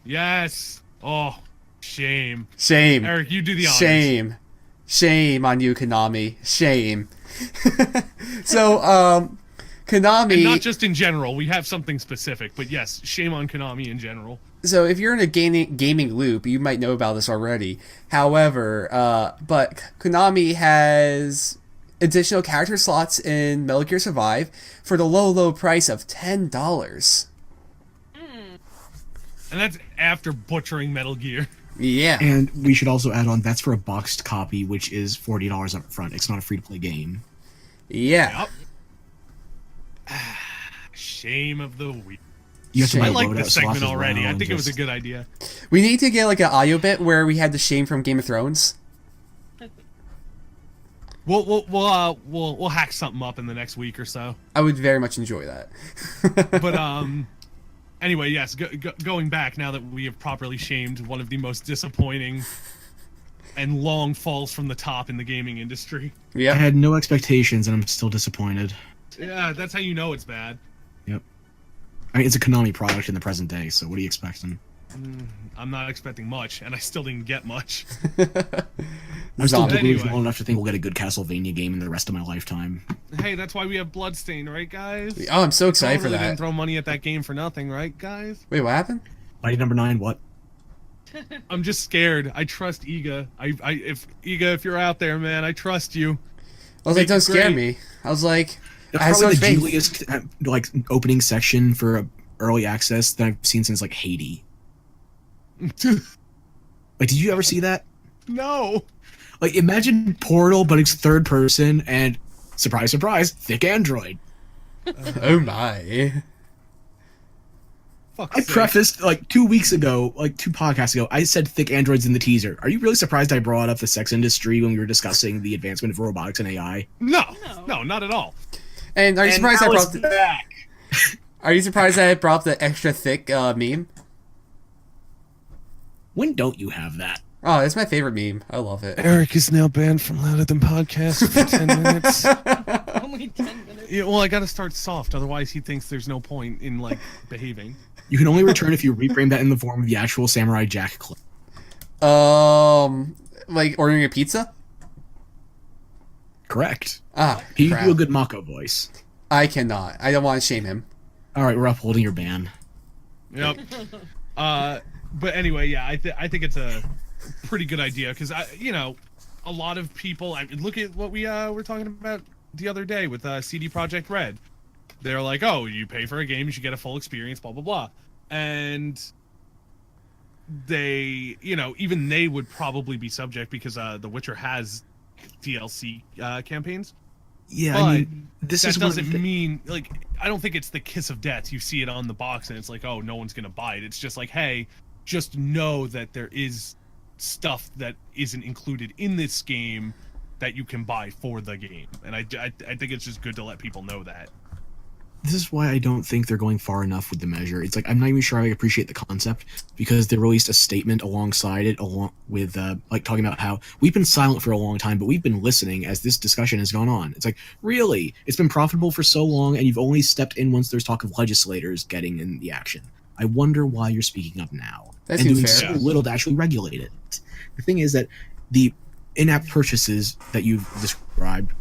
Yes. Oh, shame. Shame. Eric, you do the honors. Shame. Shame on you, Konami. Shame. So, Konami... And not just in general. We have something specific, but yes, shame on Konami in general. So if you're in a gaming loop, you might know about this already. However, but Konami has additional character slots in Metal Gear Survive for the low price of $10. And that's after butchering Metal Gear. Yeah. And we should also add on, that's for a boxed copy, which is $40 up front. It's not a free-to-play game. Yeah. Yep. Shame of the week. You have to I buy like loadout this segment slots as already. well, I and think it was a just- good idea. We need to get like an audio bit where we had the shame from Game of Thrones. We'll hack something up in the next week or so. I would very much enjoy that. But anyway, yes. Going back now that we have properly shamed one of the most disappointing and long falls from the top in the gaming industry. I Yeah. had no expectations, and I'm still disappointed. Yeah, that's how you know it's bad. Yep. I mean, it's a Konami product in the present day, so what are you expecting? I'm not expecting much, and I still didn't get much. I'm still Zombie. delusional Anyway. enough to think we'll get a good Castlevania game in the rest of my lifetime. Hey, that's why we have Bloodstain, right, guys? Oh, I'm so excited for Totally didn't that. throw money at that game for nothing, right, guys? Wait, what happened? Mighty number 9, what? I'm just scared. I trust Iga. If you're out there, man, I trust you. I was like, Make don't it scare great. me. I was like, That's I had so probably much the faith. juiciest like opening section for early access that I've seen since like Haiti. Like, did you ever see that? No. Like, imagine Portal, but it's third person, and surprise, surprise, thick Android. Oh my. Fuck's I sake. prefaced like 2 weeks ago, like 2 podcasts ago, I said thick androids in the teaser. Are you really surprised I brought up the sex industry when we were discussing the advancement of robotics and AI? No, not at all. And are you surprised I now brought it's back. Are you surprised that I brought up the extra thick meme? When don't you have that? Oh, it's my favorite meme. I love it. Eric is now banned from Louder Than Podcast for 10 minutes. Only 10 minutes. Yeah, well, I gotta start soft, otherwise he thinks there's no point in, like, behaving. You can only return if you reframe that in the form of the actual Samurai Jack clip. Like ordering a pizza? Correct. Ah, He crap. do a good Mako voice. I cannot. I don't want to shame him. All right, we're upholding your ban. Yep. But anyway, yeah, I think it's a pretty good idea because a lot of people. Look at what we were talking about the other day with CD Projekt Red. They're like, oh, you pay for a game, you should get a full experience, blah blah blah, and they, even they would probably be subject because The Witcher has DLC campaigns. Yeah, But I mean, this that is one of doesn't the mean, like, I don't think it's the kiss of death. You see it on the box and it's like, oh, no one's gonna buy it. It's just like, hey, just know that there is stuff that isn't included in this game that you can buy for the game. And I think it's just good to let people know that. This is why I don't think they're going far enough with the measure. It's like I'm not even sure I appreciate the concept because they released a statement alongside it, along with like talking about how we've been silent for a long time, but we've been listening as this discussion has gone on. It's like, really, it's been profitable for so long, and you've only stepped in once there's talk of legislators getting in the action. I wonder why you're speaking up now That and seems doing fair. so little to actually regulate it. The thing is that the in-app purchases that you've described,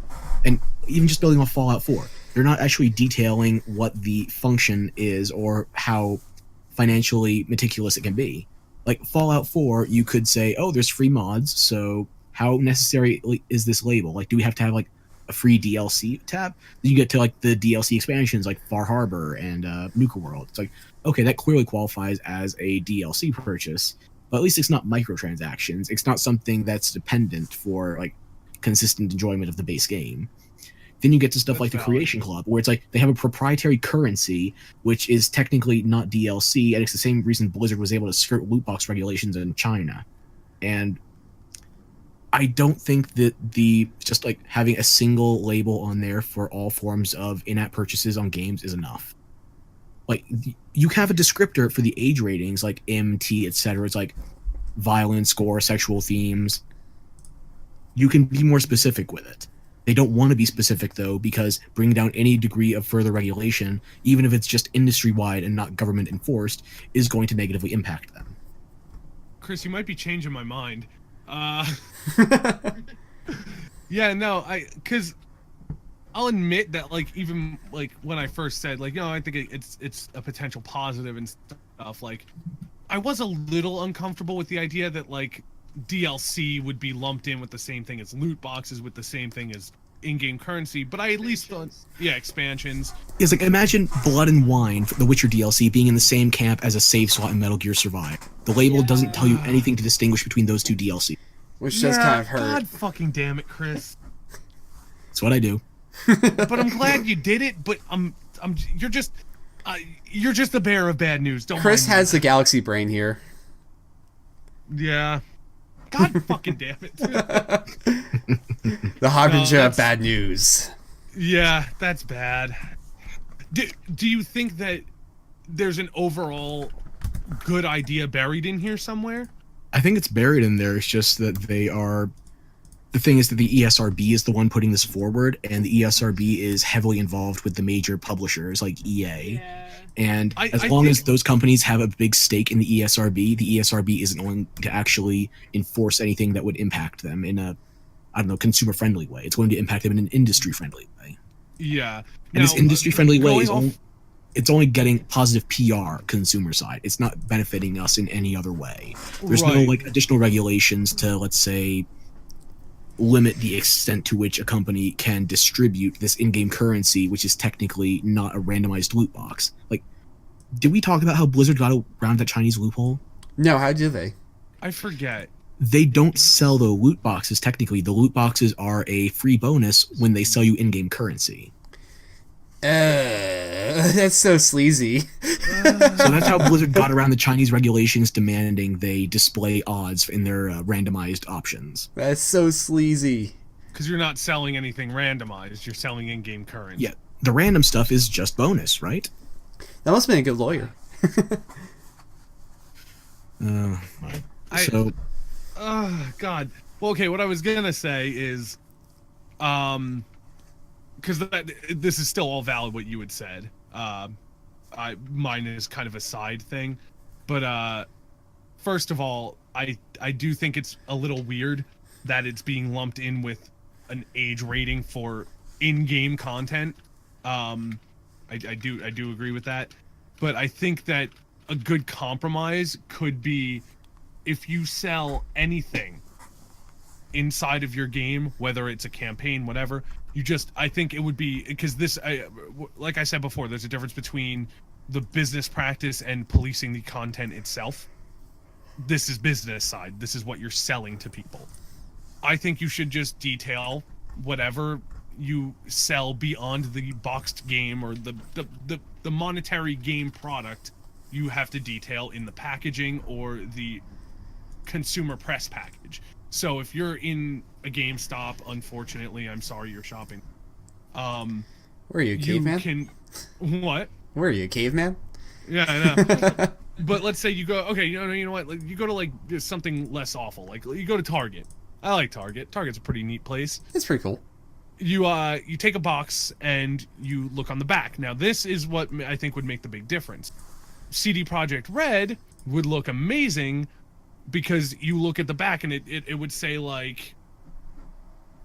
and even just building off Fallout 4. They're not actually detailing what the function is or how financially meticulous it can be. Like Fallout 4, you could say, oh, there's free mods, so how necessary is this label? Like, do we have to have like a free DLC tab? Then you get to like the DLC expansions like Far Harbor and Nuka World. It's like, okay, that clearly qualifies as a DLC purchase, but at least it's not microtransactions. It's not something that's dependent for like consistent enjoyment of the base game. Then you get to stuff like the Creation Club, where it's like they have a proprietary currency, which is technically not DLC, and it's the same reason Blizzard was able to skirt loot box regulations in China. And I don't think that just like having a single label on there for all forms of in-app purchases on games is enough. Like, you have a descriptor for the age ratings, like MT, etc. It's like violence, gore, sexual themes. You can be more specific with it. They don't want to be specific, though, because bringing down any degree of further regulation, even if it's just industry-wide and not government-enforced, is going to negatively impact them. Chris, you might be changing my mind. Yeah, no, because I'll admit that, like, even like when I first said, like, I think it's a potential positive and stuff. Like, I was a little uncomfortable with the idea that like DLC would be lumped in with the same thing as loot boxes, with the same thing as in-game currency, but I at least thought, expansions. It's like, imagine Blood and Wine, the Witcher DLC, being in the same camp as a save slot in Metal Gear Survive. The label doesn't tell you anything to distinguish between those two DLC. Which does kind of hurt. God fucking damn it, Chris. That's what I do. But I'm glad you did it. But you're just the bearer of bad news. Don't Chris mind has the galaxy brain here. me. Yeah. God fucking damn it. The harbinger No, of bad news. Yeah, that's bad. Do you think that there's an overall good idea buried in here somewhere? I think it's buried in there. It's just that they are... The thing is that the ESRB is the one putting this forward, and the ESRB is heavily involved with the major publishers like EA. Yeah. And I as long as think- those companies have a big stake in the ESRB isn't going to actually enforce anything that would impact them in a, consumer-friendly way. It's going to impact them in an industry-friendly way. Yeah. And this industry-friendly way is going off- it's only getting positive PR consumer side. It's not benefiting us in any other way. There's no Right. like additional regulations to, let's say, limit the extent to which a company can distribute this in-game currency, which is technically not a randomized loot box. Like, did we talk about how Blizzard got around that Chinese loophole? No, how do they? I forget. They don't sell the loot boxes technically. The loot boxes are a free bonus when they sell you in-game currency. That's so sleazy. So that's how Blizzard got around the Chinese regulations demanding they display odds in their randomized options. That's so sleazy. Because you're not selling anything randomized. You're selling in-game currency. Yeah, the random stuff is just bonus, right? That must have been a good lawyer. So Oh, God. Well, okay, what I was going to say is... because this is still all valid what you had said. mine is kind of a side thing, but first of all, I do think it's a little weird that it's being lumped in with an age rating for in-game content. I do agree with that, but I think that a good compromise could be if you sell anything inside of your game, whether it's a campaign, whatever, I think it would be, because like I said before, there's a difference between the business practice and policing the content itself. This is business side. This is what you're selling to people. I think you should just detail whatever you sell beyond the boxed game or the monetary game product. You have to detail in the packaging or the consumer press package. So if you're in a GameStop, unfortunately, I'm sorry you're shopping. Where are you, caveman? What? Where are you, caveman? Yeah, I know. But let's say you go, okay, you know what? Like, you go to like something less awful. Like you go to Target. I like Target. Target's a pretty neat place. It's pretty cool. You take a box and you look on the back. Now this is what I think would make the big difference. CD Projekt Red would look amazing because you look at the back and it would say like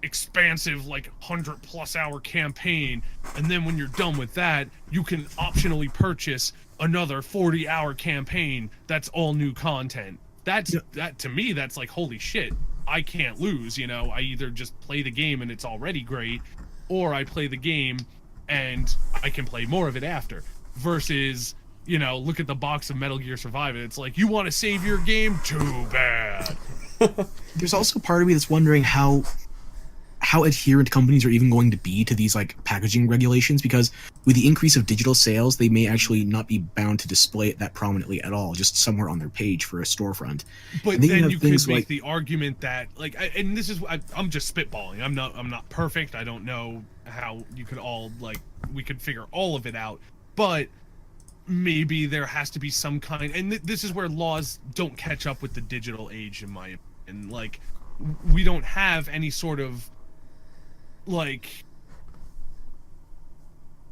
expansive, like 100+ hour campaign, and then when you're done with that, you can optionally purchase another 40-hour campaign that's all new content. That to me, that's like, holy shit, I can't lose. You know, I either just play the game and it's already great, or I play the game and I can play more of it after. Versus, you know, look at the box of Metal Gear Survive and it's like, you want to save your game? Too bad. There's also part of me that's wondering how adherent companies are even going to be to these like packaging regulations, because with the increase of digital sales, they may actually not be bound to display it that prominently at all, just somewhere on their page for a storefront. But then you could make the argument that, like, and this is, I'm just spitballing. I'm not perfect. I don't know how you could all, like, we could figure all of it out, but maybe there has to be some kind, and this is where laws don't catch up with the digital age, in my opinion. Like, we don't have any sort of like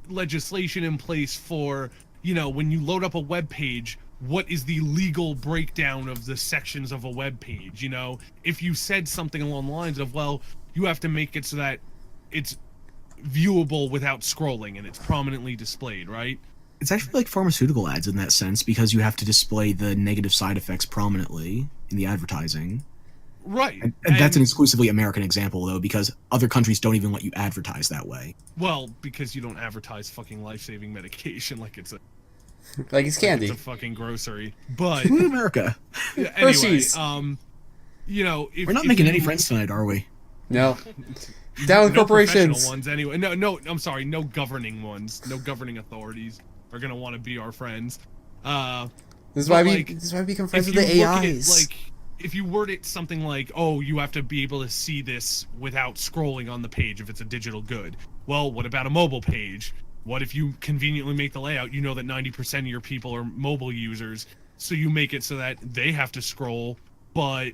legislation in place for, you know, when you load up a web page, what is the legal breakdown of the sections of a web page? You know, if you said something along the lines of, well, you have to make it so that it's viewable without scrolling and it's prominently displayed, right? It's actually like pharmaceutical ads in that sense, because you have to display the negative side effects prominently in the advertising. Right. And that's an exclusively American example, though, because other countries don't even let you advertise that way. Well, because you don't advertise fucking life-saving medication like it's candy. Like it's a fucking grocery. But in America. Yeah, anyway, Hershey's. You know, We're not making any friends tonight, are we? No. Down with no corporations. professional ones anyway. No, I'm sorry, no governing ones. No governing authorities are gonna want to be our friends. This is why we become friends with the AIs. Like, if you word it something like, oh, you have to be able to see this without scrolling on the page if it's a digital good. Well, what about a mobile page? What if you conveniently make the layout, you know that 90% of your people are mobile users, so you make it so that they have to scroll, but,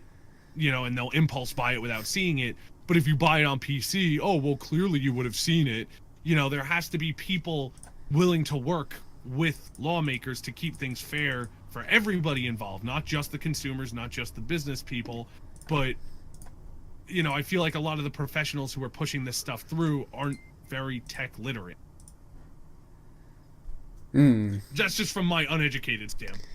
you know, and they'll impulse buy it without seeing it. But if you buy it on PC, oh, well, clearly you would have seen it. You know, there has to be people willing to work with lawmakers to keep things fair for everybody involved, not just the consumers, not just the business people, but, you know, I feel like a lot of the professionals who are pushing this stuff through aren't very tech literate. That's just from my uneducated standpoint.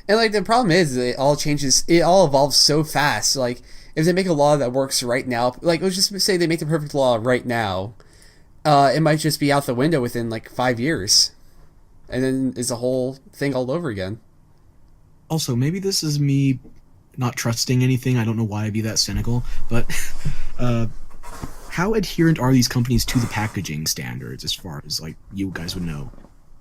And like the problem is it all changes, it all evolves so fast. Like if they make a law that works right now, like let's just say they make the perfect law right now, it might just be out the window within like 5 years, and then it's a whole thing all over again. Also, maybe this is me not trusting anything. I don't know why I'd be that cynical, but how adherent are these companies to the packaging standards, as far as like you guys would know?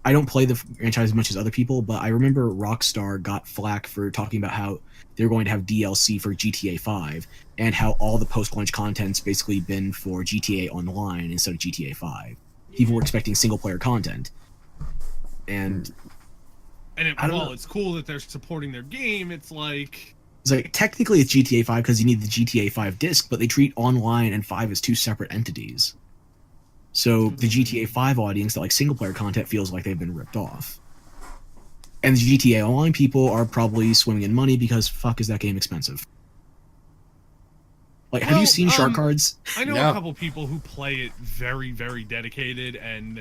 I don't play the franchise as much as other people, but I remember Rockstar got flack for talking about how they're going to have DLC for GTA 5, and how all the post-launch content's basically been for GTA Online instead of GTA 5. People were expecting single-player content. And it's cool that they're supporting their game. It's like technically it's GTA 5 because you need the GTA 5 disc, but they treat online and 5 as two separate entities. So the GTA 5 audience that like single player content feels like they've been ripped off. And the GTA Online people are probably swimming in money because fuck is that game expensive. Like, have you seen shark cards? I know No. a couple people who play it very, very dedicated, and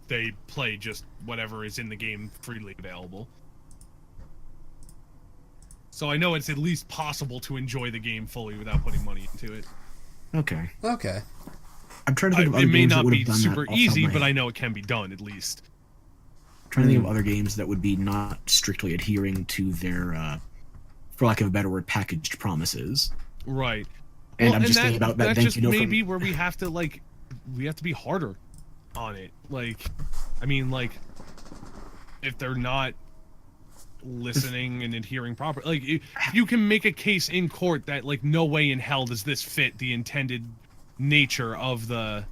they play just whatever is in the game freely available. So I know it's at least possible to enjoy the game fully without putting money into it. Okay. Okay. I'm trying to think of other It may games that not would be have done that super off the top of easy, my but head. I know it can be done at least. I'm trying to think of other games that would be not strictly adhering to their, for lack of a better word, packaged promises. Right. And Well, I'm just thinking about that. That Thank just you, may from be where we have to be harder on it. Like, I mean, like, if they're not listening and adhering properly, like, you can make a case in court that, like, no way in hell does this fit the intended nature of the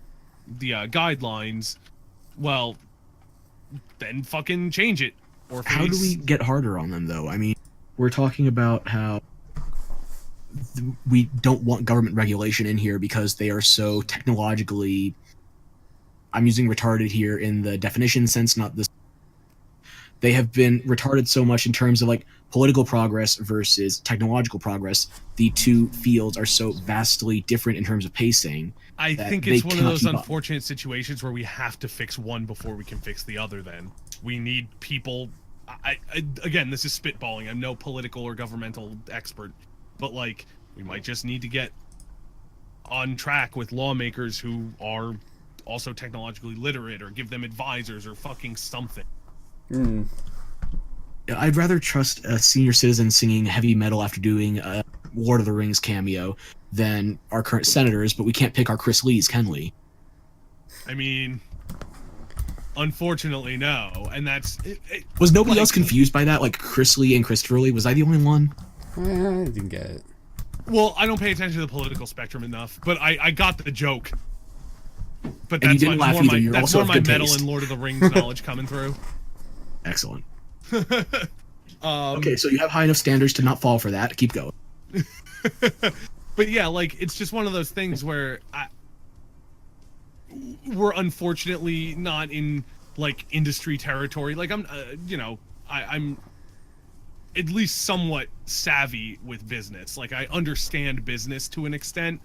guidelines. Well, then fucking change it. Or How do we get harder on them, though? I mean, we're talking about how we don't want government regulation in here because they are so technologically, I'm using retarded here in the definition sense, not this. They have been retarded so much in terms of like political progress versus technological progress. The two fields are so vastly different in terms of pacing. I that think they it's one of cannot those keep up. unfortunate situations where we have to fix one before we can fix the other. Then we need people. Again, this is spitballing. I'm no political or governmental expert, but like we might just need to get on track with lawmakers who are also technologically literate, or give them advisors, or fucking something. I'd rather trust a senior citizen singing heavy metal after doing a Lord of the Rings cameo than our current senators, but we can't pick our Chris Lees, can we? I mean, unfortunately, no. And that's Was nobody like- else confused by that? Like Chris Lee and Christopher Lee? Was I the only one? I didn't get it. Well, I don't pay attention to the political spectrum enough, but I got the joke. But And you that's didn't laugh either. You're that's also more of my good metal taste. and Lord of the Rings knowledge coming through. Excellent. Okay, so you have high enough standards to not fall for that. Keep going. But yeah, like, it's just one of those things where we're unfortunately not in like industry territory. Like I'm at least somewhat savvy with business. Like I understand business to an extent.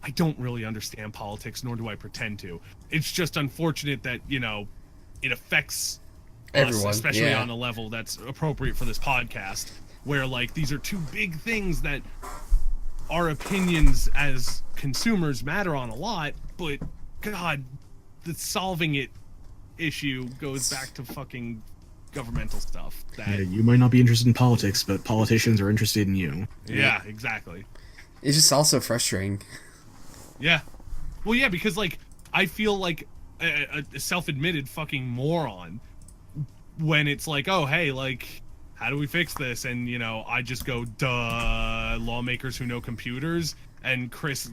I don't really understand politics, nor do I pretend to. It's just unfortunate that, it affects Everyone, us, especially yeah. on a level that's appropriate for this podcast, where like these are two big things that our opinions as consumers matter on a lot, but God, the solving it issue goes back to fucking governmental stuff. Yeah, you might not be interested in politics, but politicians are interested in you. Yeah, exactly. It's just also frustrating. Yeah. Well, yeah, because like I feel like a self-admitted fucking moron when it's like, oh, hey, like, how do we fix this? And I just go, duh, lawmakers who know computers. And Chris,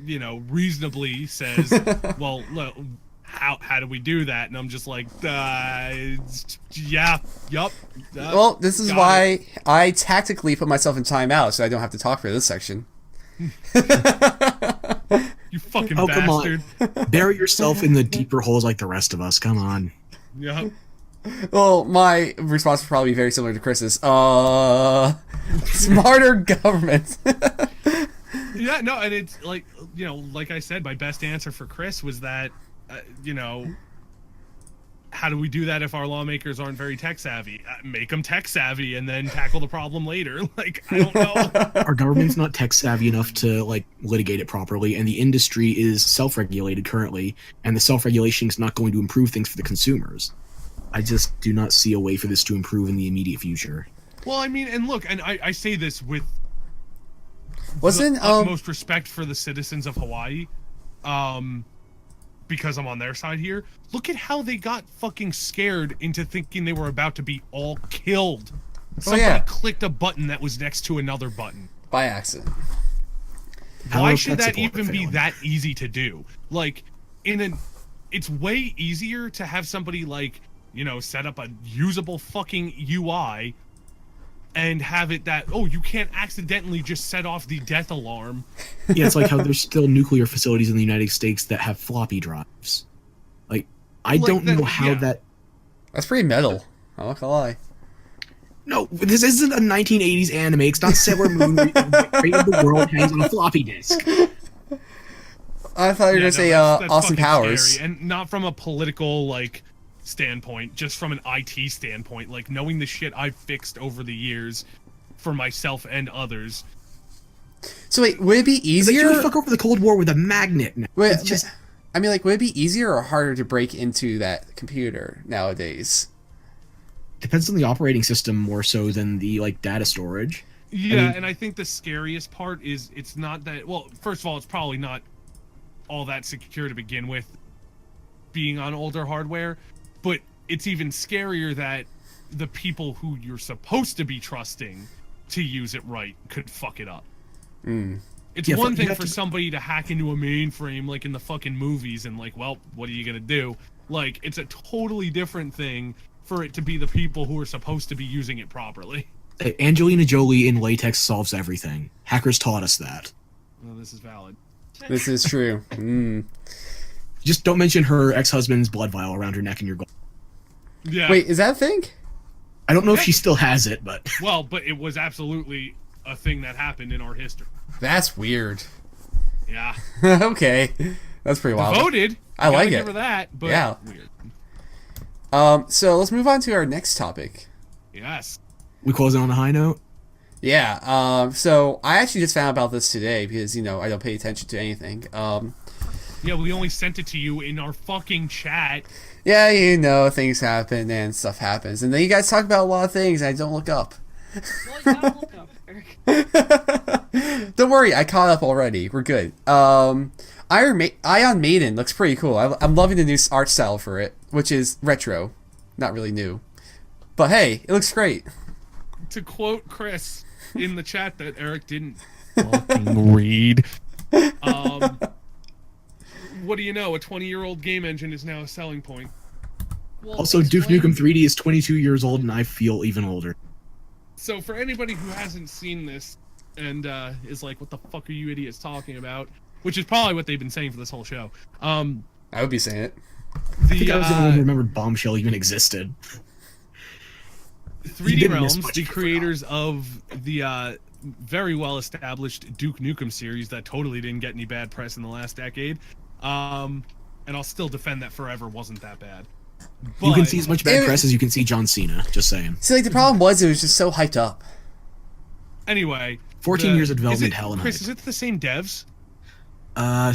reasonably says, well, look, how do we do that? And I'm just like, yeah, yup. Well, this is got why I tactically put myself in timeout so I don't have to talk for this section. You fucking Oh, come bastard. on. Bury yourself in the deeper holes like the rest of us. Come on. Yeah. Well, my response would probably be very similar to Chris's. Smarter government. Yeah, no, and it's like, like I said, my best answer for Chris was that, how do we do that if our lawmakers aren't very tech savvy? Make them tech savvy and then tackle the problem later. Like, I don't know. Our government's not tech savvy enough to like litigate it properly, and the industry is self-regulated currently, and the self-regulation is not going to improve things for the consumers. I just do not see a way for this to improve in the immediate future. Well, I mean, and look, and I say this with Wasn't the utmost respect for the citizens of Hawaii, because I'm on their side here. Look at how they got fucking scared into thinking they were about to be all killed. Somebody yeah. clicked a button that was next to another button. by accident? Why Our should tech that support even be failed. that easy to do? Like, it's way easier to have somebody like, set up a usable fucking UI and have it that, oh, you can't accidentally just set off the death alarm. Yeah, it's like how there's still nuclear facilities in the United States that have floppy drives. Like, I Like don't that- know how yeah. that... That's pretty metal. I'm not gonna lie. No, this isn't a 1980s anime. It's not Sailor Moon where the world hangs on a floppy disk. I thought you were gonna say that's Austin fucking Powers. scary. And not from a political like standpoint, just from an IT standpoint. Like knowing the shit I've fixed over the years for myself and others. So wait, would it be Like, easier? you fuck over the Cold War with a magnet. Now. Wait, It's just I mean, like, would it be easier or harder to break into that computer nowadays? depends on the operating system more so than the like data storage. Yeah, and I think the scariest part is it's not that. Well, first of all, it's probably not all that secure to begin with, being on older hardware, but it's even scarier that the people who you're supposed to be trusting to use it right could fuck it up. It's Yeah, one you thing have for to- somebody to hack into a mainframe like in the fucking movies and like, well, what are you gonna do? Like, it's a totally different thing for it to be the people who are supposed to be using it properly. Hey, Angelina Jolie in latex solves everything. Hackers taught us that. Well, this is valid. This is true. Just don't mention her ex-husband's blood vial around her neck and you're gone. Yeah. Wait, is that a thing? I don't know if she still has it, but Well, but it was absolutely a thing that happened in our history. That's weird. Yeah. Okay, that's pretty wild. Voted. I like Give it. her that, but Yeah. weird. So let's move on to our next topic. Yes. we close it on a high note. Yeah. So I actually just found out about this today because I don't pay attention to anything. Yeah, we only sent it to you in our fucking chat. Yeah, things happen and stuff happens, and then you guys talk about a lot of things. And I don't look up. Well, you gotta look up, Eric. Don't worry, I caught up already. We're good. Ion Maiden looks pretty cool. I'm loving the new art style for it, which is retro, not really new. But hey, it looks great. To quote Chris in the chat that Eric didn't fucking read. What do you know? A 20-year-old game engine is now a selling point. Well, Also, Duke explain- Nukem 3D is 22 years old, and I feel even older. So for anybody who hasn't seen this and is like, what the fuck are you idiots talking about? Which is probably what they've been saying for this whole show. I would be saying it. I think I was the only one who The remembered Bombshell even existed. You 3D didn't miss Realms, much the if you creators of the very well-established Duke Nukem series that totally didn't get any bad press in the last decade, and I'll still defend that forever wasn't that bad. You can But- see as much bad It- press as you can see John Cena. Just saying. See, the problem was it was just so hyped up. Anyway, 14 years of development, is it, hell and Chris, hype. is it the same devs?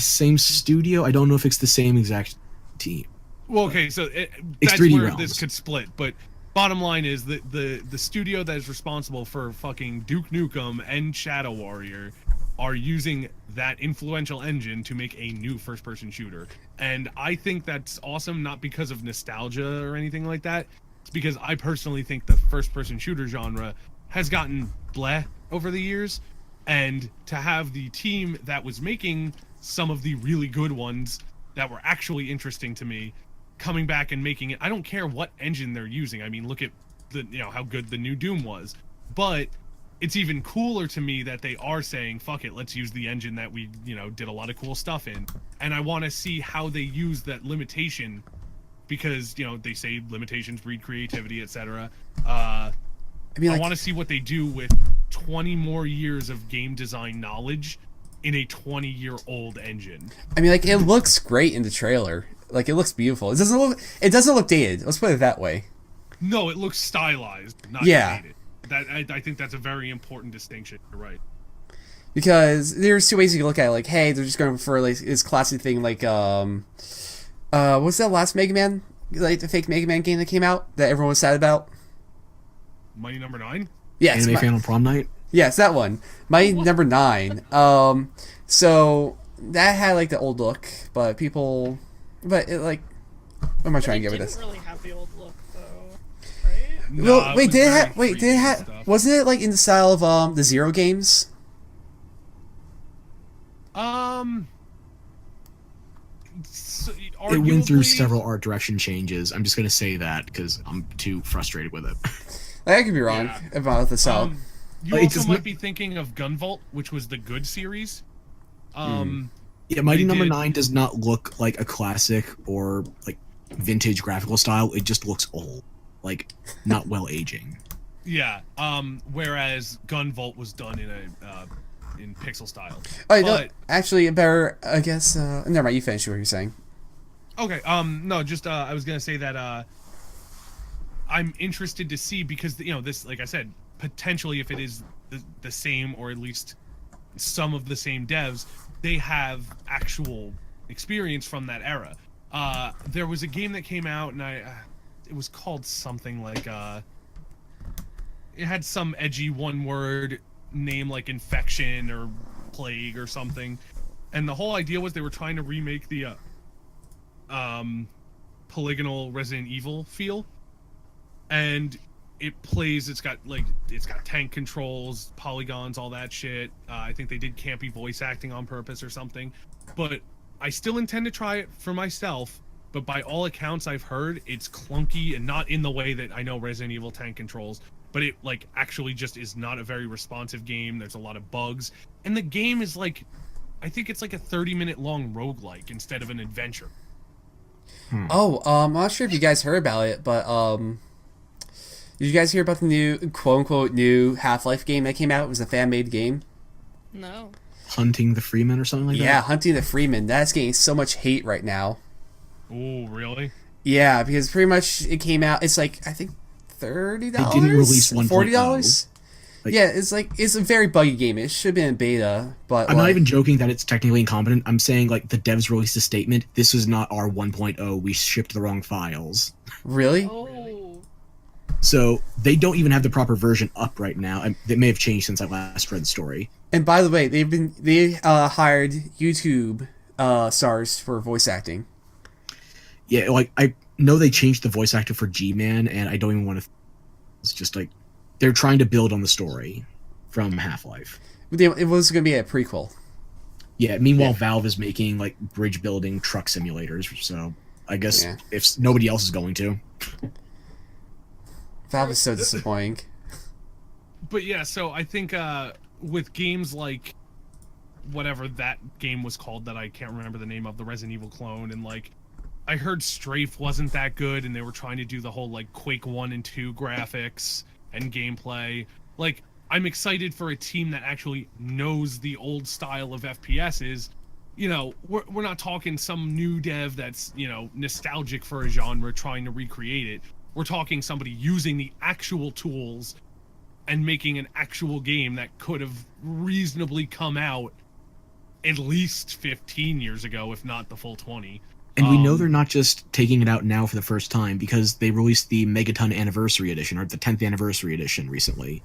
Same studio. I don't know if it's the same exact team. Well, okay, so It's that's 3D where Realms. this could split. But bottom line is that the studio that is responsible for fucking Duke Nukem and Shadow Warrior are using that influential engine to make a new first-person shooter. And I think that's awesome, not because of nostalgia or anything like that. It's because I personally think the first-person shooter genre has gotten bleh over the years. And to have the team that was making some of the really good ones that were actually interesting to me coming back and making it, I don't care what engine they're using. I mean, look at how good the new Doom was. But it's even cooler to me that they are saying, fuck it, let's use the engine that we, did a lot of cool stuff in. And I want to see how they use that limitation because, they say limitations breed creativity, etc. I want to see what they do with 20 more years of game design knowledge in a 20-year-old engine. It looks great in the trailer. It looks beautiful. It doesn't look dated. Let's put it that way. No, it looks stylized, not Yeah. dated. I think that's a very important distinction. You're right. Because there's two ways you can look at it. Hey, they're just going for this classic thing what's that last Mega Man? The fake Mega Man game that came out that everyone was sad about? Mighty Number 9? Yes, Anime fan on prom night. yes, that one. My number 9. So that had the old look, but people, what am I trying to get with this? It didn't really have the old look, though, right? Nah, Wait, was did it very have? Wait, did it 3D have? stuff. Wasn't it in the style of the Zero games? So, It went through arguably- several art direction changes. I'm just gonna say that because I'm too frustrated with it. I could be wrong Yeah. about the style. You It also does might not- be thinking of Gunvolt, which was the good series. Yeah, Mighty They Number did- 9 does not look like a classic or vintage graphical style. It just looks old, not well aging. Yeah. Whereas Gunvolt was done in pixel style. Oh, no, But actually, better, I guess. Never mind. You finish what you're saying. okay. No, just I was gonna say that I'm interested to see because this, like I said, potentially if it is the same or at least some of the same devs, they have actual experience from that era. There was a game that came out and it was called something like it had some edgy one word name like infection or plague or something, and the whole idea was they were trying to remake the polygonal Resident Evil feel, and it's got tank controls, polygons, all that shit. I think they did campy voice acting on purpose or something, but I still intend to try it for myself. But by all accounts I've heard, it's clunky, and not in the way that I know Resident Evil tank controls, but it actually just is not a very responsive game. There's a lot of bugs, and the game is I think it's like a 30-minute long roguelike instead of an adventure. Oh, I'm not sure if you guys heard about it, but did you guys hear about the new quote-unquote new Half-Life game that came out? It was a fan-made game. No. Hunting the Freeman or something like that? Yeah, Hunting the Freeman. That's getting so much hate right now. Oh, really? Yeah, because pretty much it came out. It's I think $30. They didn't release 1.0. $40. Yeah, it's a very buggy game. It should have been in beta, but I'm not even joking that it's technically incompetent. I'm saying the devs released a statement. This is not our 1.0. We shipped the wrong files. Really? Oh. So they don't even have the proper version up right now. They may have changed since I last read the story. And by the way, they hired YouTube stars for voice acting. Yeah, I know they changed the voice actor for G-Man, and I don't even want to. It's just they're trying to build on the story from Half-Life. It was going to be a prequel. Yeah. Meanwhile, Valve is making bridge building truck simulators. So I guess if nobody else is going to. Valve is so disappointing. But yeah, so I think with games like whatever that game was called that I can't remember the name of, the Resident Evil clone, and I heard Strafe wasn't that good, and they were trying to do the whole Quake 1 and 2 graphics and gameplay. I'm excited for a team that actually knows the old style of FPSs. We're not talking some new dev that's, nostalgic for a genre trying to recreate it. We're talking somebody using the actual tools and making an actual game that could have reasonably come out at least 15 years ago, if not the full 20. And we know they're not just taking it out now for the first time, because they released the Megaton Anniversary Edition, or the 10th Anniversary Edition recently.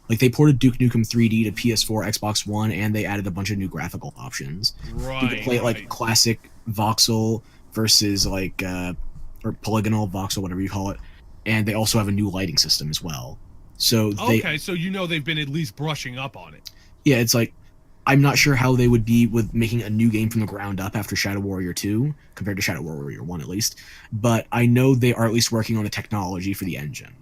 They ported Duke Nukem 3D to PS4, Xbox One, and they added a bunch of new graphical options. Right. You can play it classic voxel versus or polygonal voxel, whatever you call it. And they also have a new lighting system as well. So so they've been at least brushing up on it. Yeah, it's I'm not sure how they would be with making a new game from the ground up after Shadow Warrior 2, compared to Shadow Warrior 1 at least. But I know they are at least working on the technology for the engine.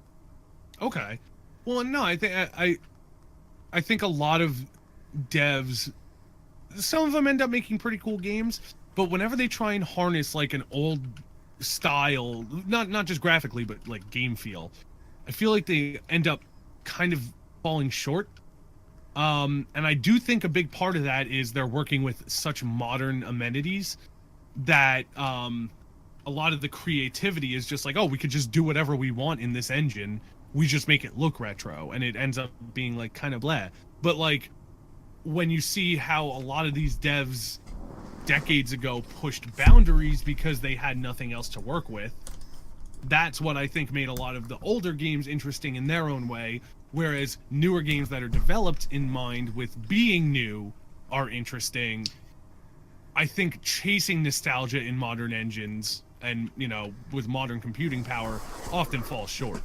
Okay. Well, no, I think a lot of devs, some of them end up making pretty cool games, but whenever they try and harness an old style, not just graphically, but game feel, I feel like they end up kind of falling short. And I do think a big part of that is they're working with such modern amenities that a lot of the creativity is just we could just do whatever we want in this engine. We just make it look retro, and it ends up being kind of blah. But when you see how a lot of these devs decades ago pushed boundaries because they had nothing else to work with, that's what I think made a lot of the older games interesting in their own way. Whereas newer games that are developed in mind with being new are interesting. I think chasing nostalgia in modern engines and, with modern computing power often falls short.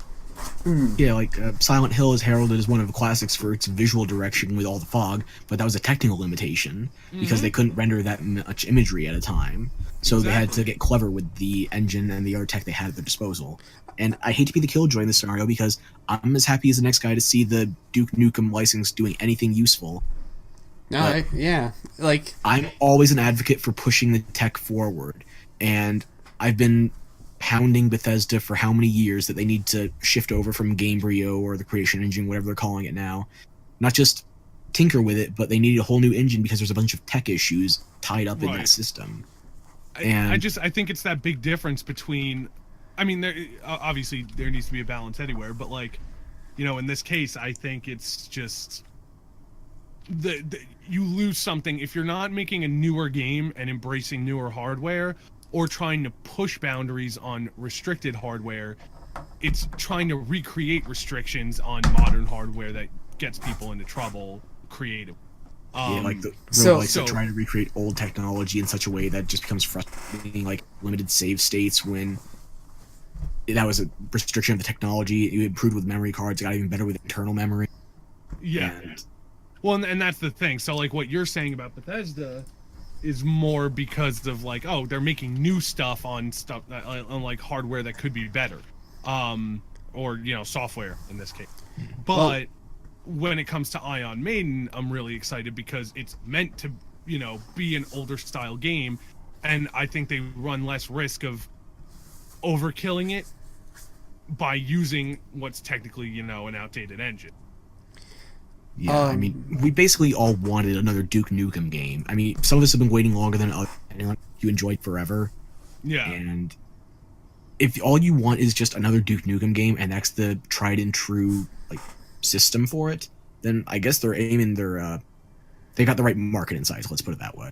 Yeah, Silent Hill is heralded as one of the classics for its visual direction with all the fog, but that was a technical limitation because they couldn't render that much imagery at a time. So they had to get clever with the engine and the other tech they had at their disposal. And I hate to be the killjoy in this scenario because I'm as happy as the next guy to see the Duke Nukem license doing anything useful. No, yeah. I'm always an advocate for pushing the tech forward, and I've been hounding Bethesda for how many years that they need to shift over from Gamebryo or the Creation Engine, whatever they're calling it now. Not just tinker with it, but they need a whole new engine because there's a bunch of tech issues tied up in that system. I think it's that big difference between, I mean, obviously there needs to be a balance anywhere, but like, you know, in this case, I think it's just you lose something if you're not making a newer game and embracing newer hardware, or trying to push boundaries on restricted hardware. It's trying to recreate restrictions on modern hardware that gets people into trouble creative. Like the roguelikes that try to recreate old technology in such a way that just becomes frustrating, like limited save states when that was a restriction of the technology. It improved with memory cards, it got even better with internal memory. Yeah. Well, and that's the thing. So, like, what you're saying about Bethesda is more because of, like, oh, they're making new stuff on like, hardware that could be better. Or, you know, software in this case. But when it comes to Ion Maiden, I'm really excited because it's meant to, you know, be an older style game. And I think they run less risk of overkilling it by using what's technically, you know, an outdated engine. Yeah, I mean, we basically all wanted another Duke Nukem game. I mean, some of us have been waiting longer than others, and you enjoyed forever. Yeah. And if all you want is just another Duke Nukem game, and that's the tried and true like system for it, then I guess they're aiming their they got the right market size. Let's put it that way.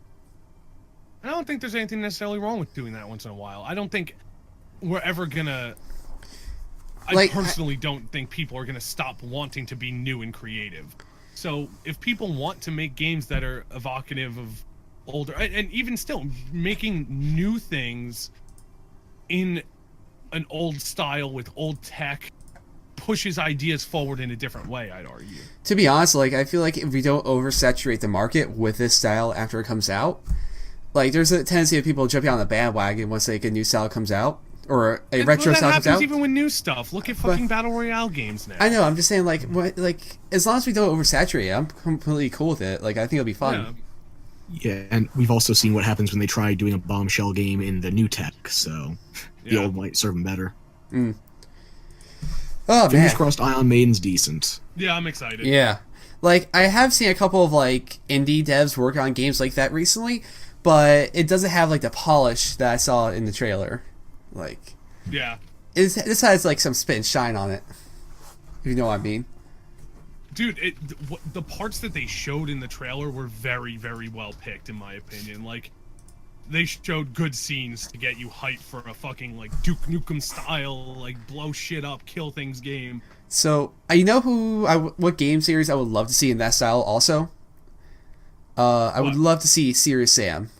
I don't think there's anything necessarily wrong with doing that once in a while. I don't think we're ever gonna. I personally don't think people are gonna stop wanting to be new and creative. So if people want to make games that are evocative of older, and even still making new things in an old style with old tech, pushes ideas forward in a different way, I'd argue. To be honest, like, I feel like if we don't oversaturate the market with this style after it comes out, like, there's a tendency of people jumping on the bandwagon once like a new style comes out. Or a retro style comes out. Even with new stuff. Look at fucking Battle Royale games now. I know, I'm just saying, like, as long as we don't oversaturate it, I'm completely cool with it. Like, I think it'll be fun. Yeah, and we've also seen what happens when they try doing a bombshell game in the new tech, so the old might serve them better. Oh, Fingers crossed Ion Maiden's decent. Yeah, I'm excited. Yeah. Like, I have seen a couple of, like, indie devs work on games like that recently, but it doesn't have, like, the polish that I saw in the trailer. Like, this has like some spit and shine on it, if you know what I mean. Dude, the parts that they showed in the trailer were very, very well picked, in my opinion. Like, they showed good scenes to get you hyped for a fucking like Duke Nukem style, like blow shit up, kill things game. So, you know what game series I would love to see in that style also? I would love to see Serious Sam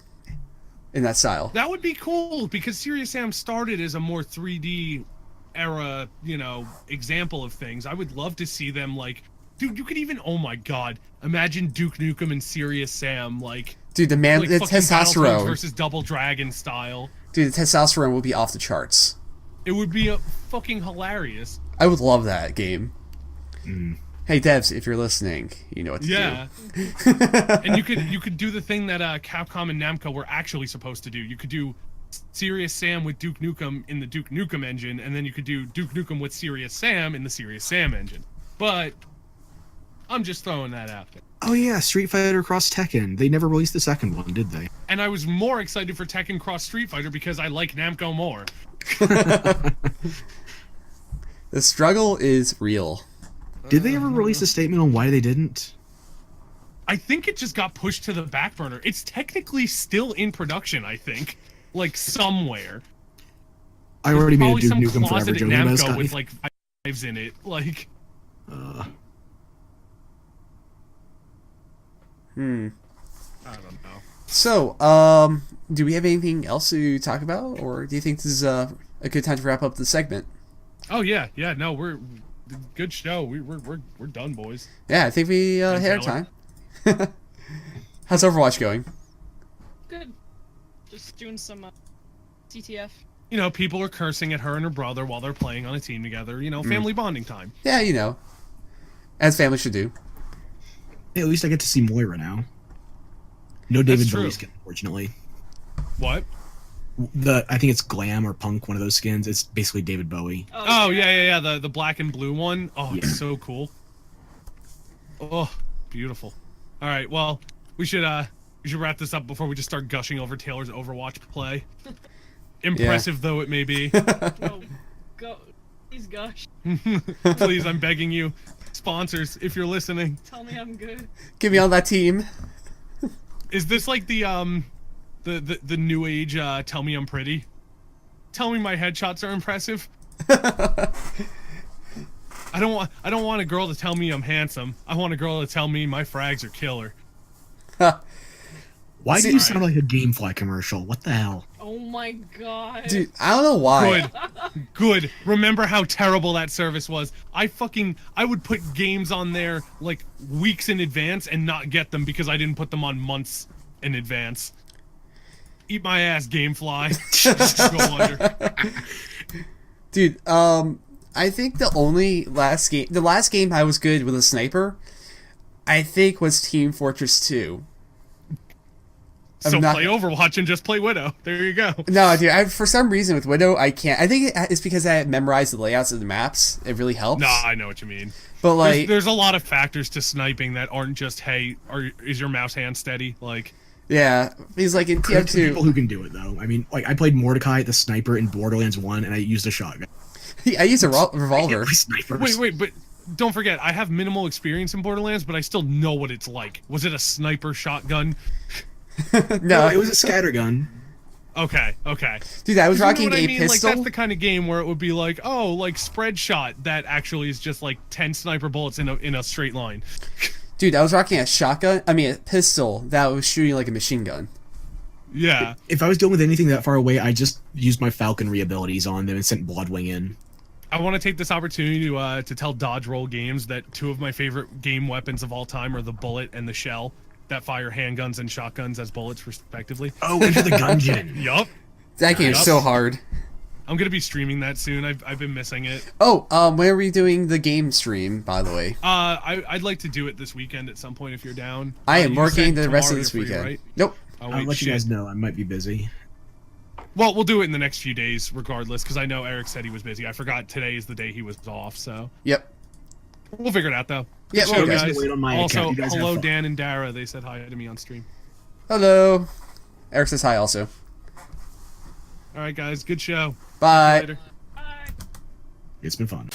in that style. That would be cool, because Serious Sam started as a more 3D era, you know, example of things. I would love to see them, like, dude, you could even, oh my god, imagine Duke Nukem and Serious Sam, like, dude, the testosterone versus Double Dragon style. Dude, the testosterone would be off the charts. It would be fucking hilarious. I would love that game. Hey devs, if you're listening, you know what to do. And you could do the thing that Capcom and Namco were actually supposed to do. You could do Serious Sam with Duke Nukem in the Duke Nukem engine, and then you could do Duke Nukem with Serious Sam in the Serious Sam engine. But I'm just throwing that out there. Oh yeah, Street Fighter Cross Tekken. They never released the second one, did they? And I was more excited for Tekken Cross Street Fighter because I like Namco more. The struggle is real. Did they ever release a statement on why they didn't? I think it just got pushed to the back burner. It's technically still in production, I think. Like, somewhere. I already made a Duke Nukem Forever joke. Namco with, like, knives in it. Like... I don't know. So, do we have anything else to talk about? Or do you think this is a good time to wrap up the segment? Oh, yeah. Yeah, no, we're... Good show. We're done, boys. Yeah, I think we hit our time. How's Overwatch going? Good. Just doing some CTF. You know, people are cursing at her and her brother while they're playing on a team together. You know, family bonding time. Yeah, you know. As families should do. Hey, at least I get to see Moira now. No David Bowie, unfortunately. What? I think it's glam or punk, one of those skins. It's basically David Bowie. Oh yeah. The black and blue one. Oh, Yeah. it's so cool. Oh, beautiful. All right, well, we should wrap this up before we just start gushing over Taylor's Overwatch play. Impressive though it may be. Oh, go. Please, gosh. Please, I'm begging you, sponsors, if you're listening. Tell me I'm good. Get me on that team. Is this like the new age tell me I'm pretty? Tell me my headshots are impressive. I don't want a girl to tell me I'm handsome. I want a girl to tell me my frags are killer. Why do you sound like a GameFly commercial? What the hell? Oh my god. Dude, I don't know why. Good. Remember how terrible that service was? I would put games on there like weeks in advance and not get them because I didn't put them on months in advance. Eat my ass, GameFly. Go under. Dude, I think the last game I was good with a sniper, I think was Team Fortress 2. So play Overwatch and just play Widow. There you go. No, dude, for some reason with Widow, I can't. I think it's because I memorized the layouts of the maps. It really helps. No, I know what you mean. But like, there's a lot of factors to sniping that aren't just, hey, is your mouse hand steady? Like, yeah, he's like in There's TF2. people who can do it though. I mean, like I played Mordecai the sniper in Borderlands 1, and I used a shotgun. I use a revolver. wait, but don't forget, I have minimal experience in Borderlands, but I still know what it's like. Was it a sniper shotgun? No, it was a scattergun. Okay. Dude, I was rocking you know what a I mean? pistol. Like, that's the kind of game where it would be like, oh, like spread shot that actually is just like 10 sniper bullets in a straight line. Dude, I was rocking a pistol that was shooting like a machine gun. Yeah. If I was dealing with anything that far away, I just used my falconry abilities on them and sent Bloodwing in. I want to take this opportunity to tell Dodge Roll Games that two of my favorite game weapons of all time are the bullet and the shell that fire handguns and shotguns as bullets respectively. Oh, Enter the Gungeon. Yup. That game is so hard. I'm gonna be streaming that soon. I've been missing it. Oh, when are we doing the game stream, by the way? I'd like to do it this weekend at some point if you're down. I am You working said the rest of tomorrow this you're free, weekend. right? Nope. Oh, I'll wait, let you shit. guys know. I might be busy. Well, we'll do it in the next few days regardless, because I know Eric said he was busy. I forgot today is the day he was off, so. Yep. We'll figure it out, though. Yeah, Good show, we'll guys. wait on my Also, account. You guys have hello, fun. Dan and Dara. They said hi to me on stream. Hello. Eric says hi also. All right, guys. Good show. Bye. Later. Bye. It's been fun.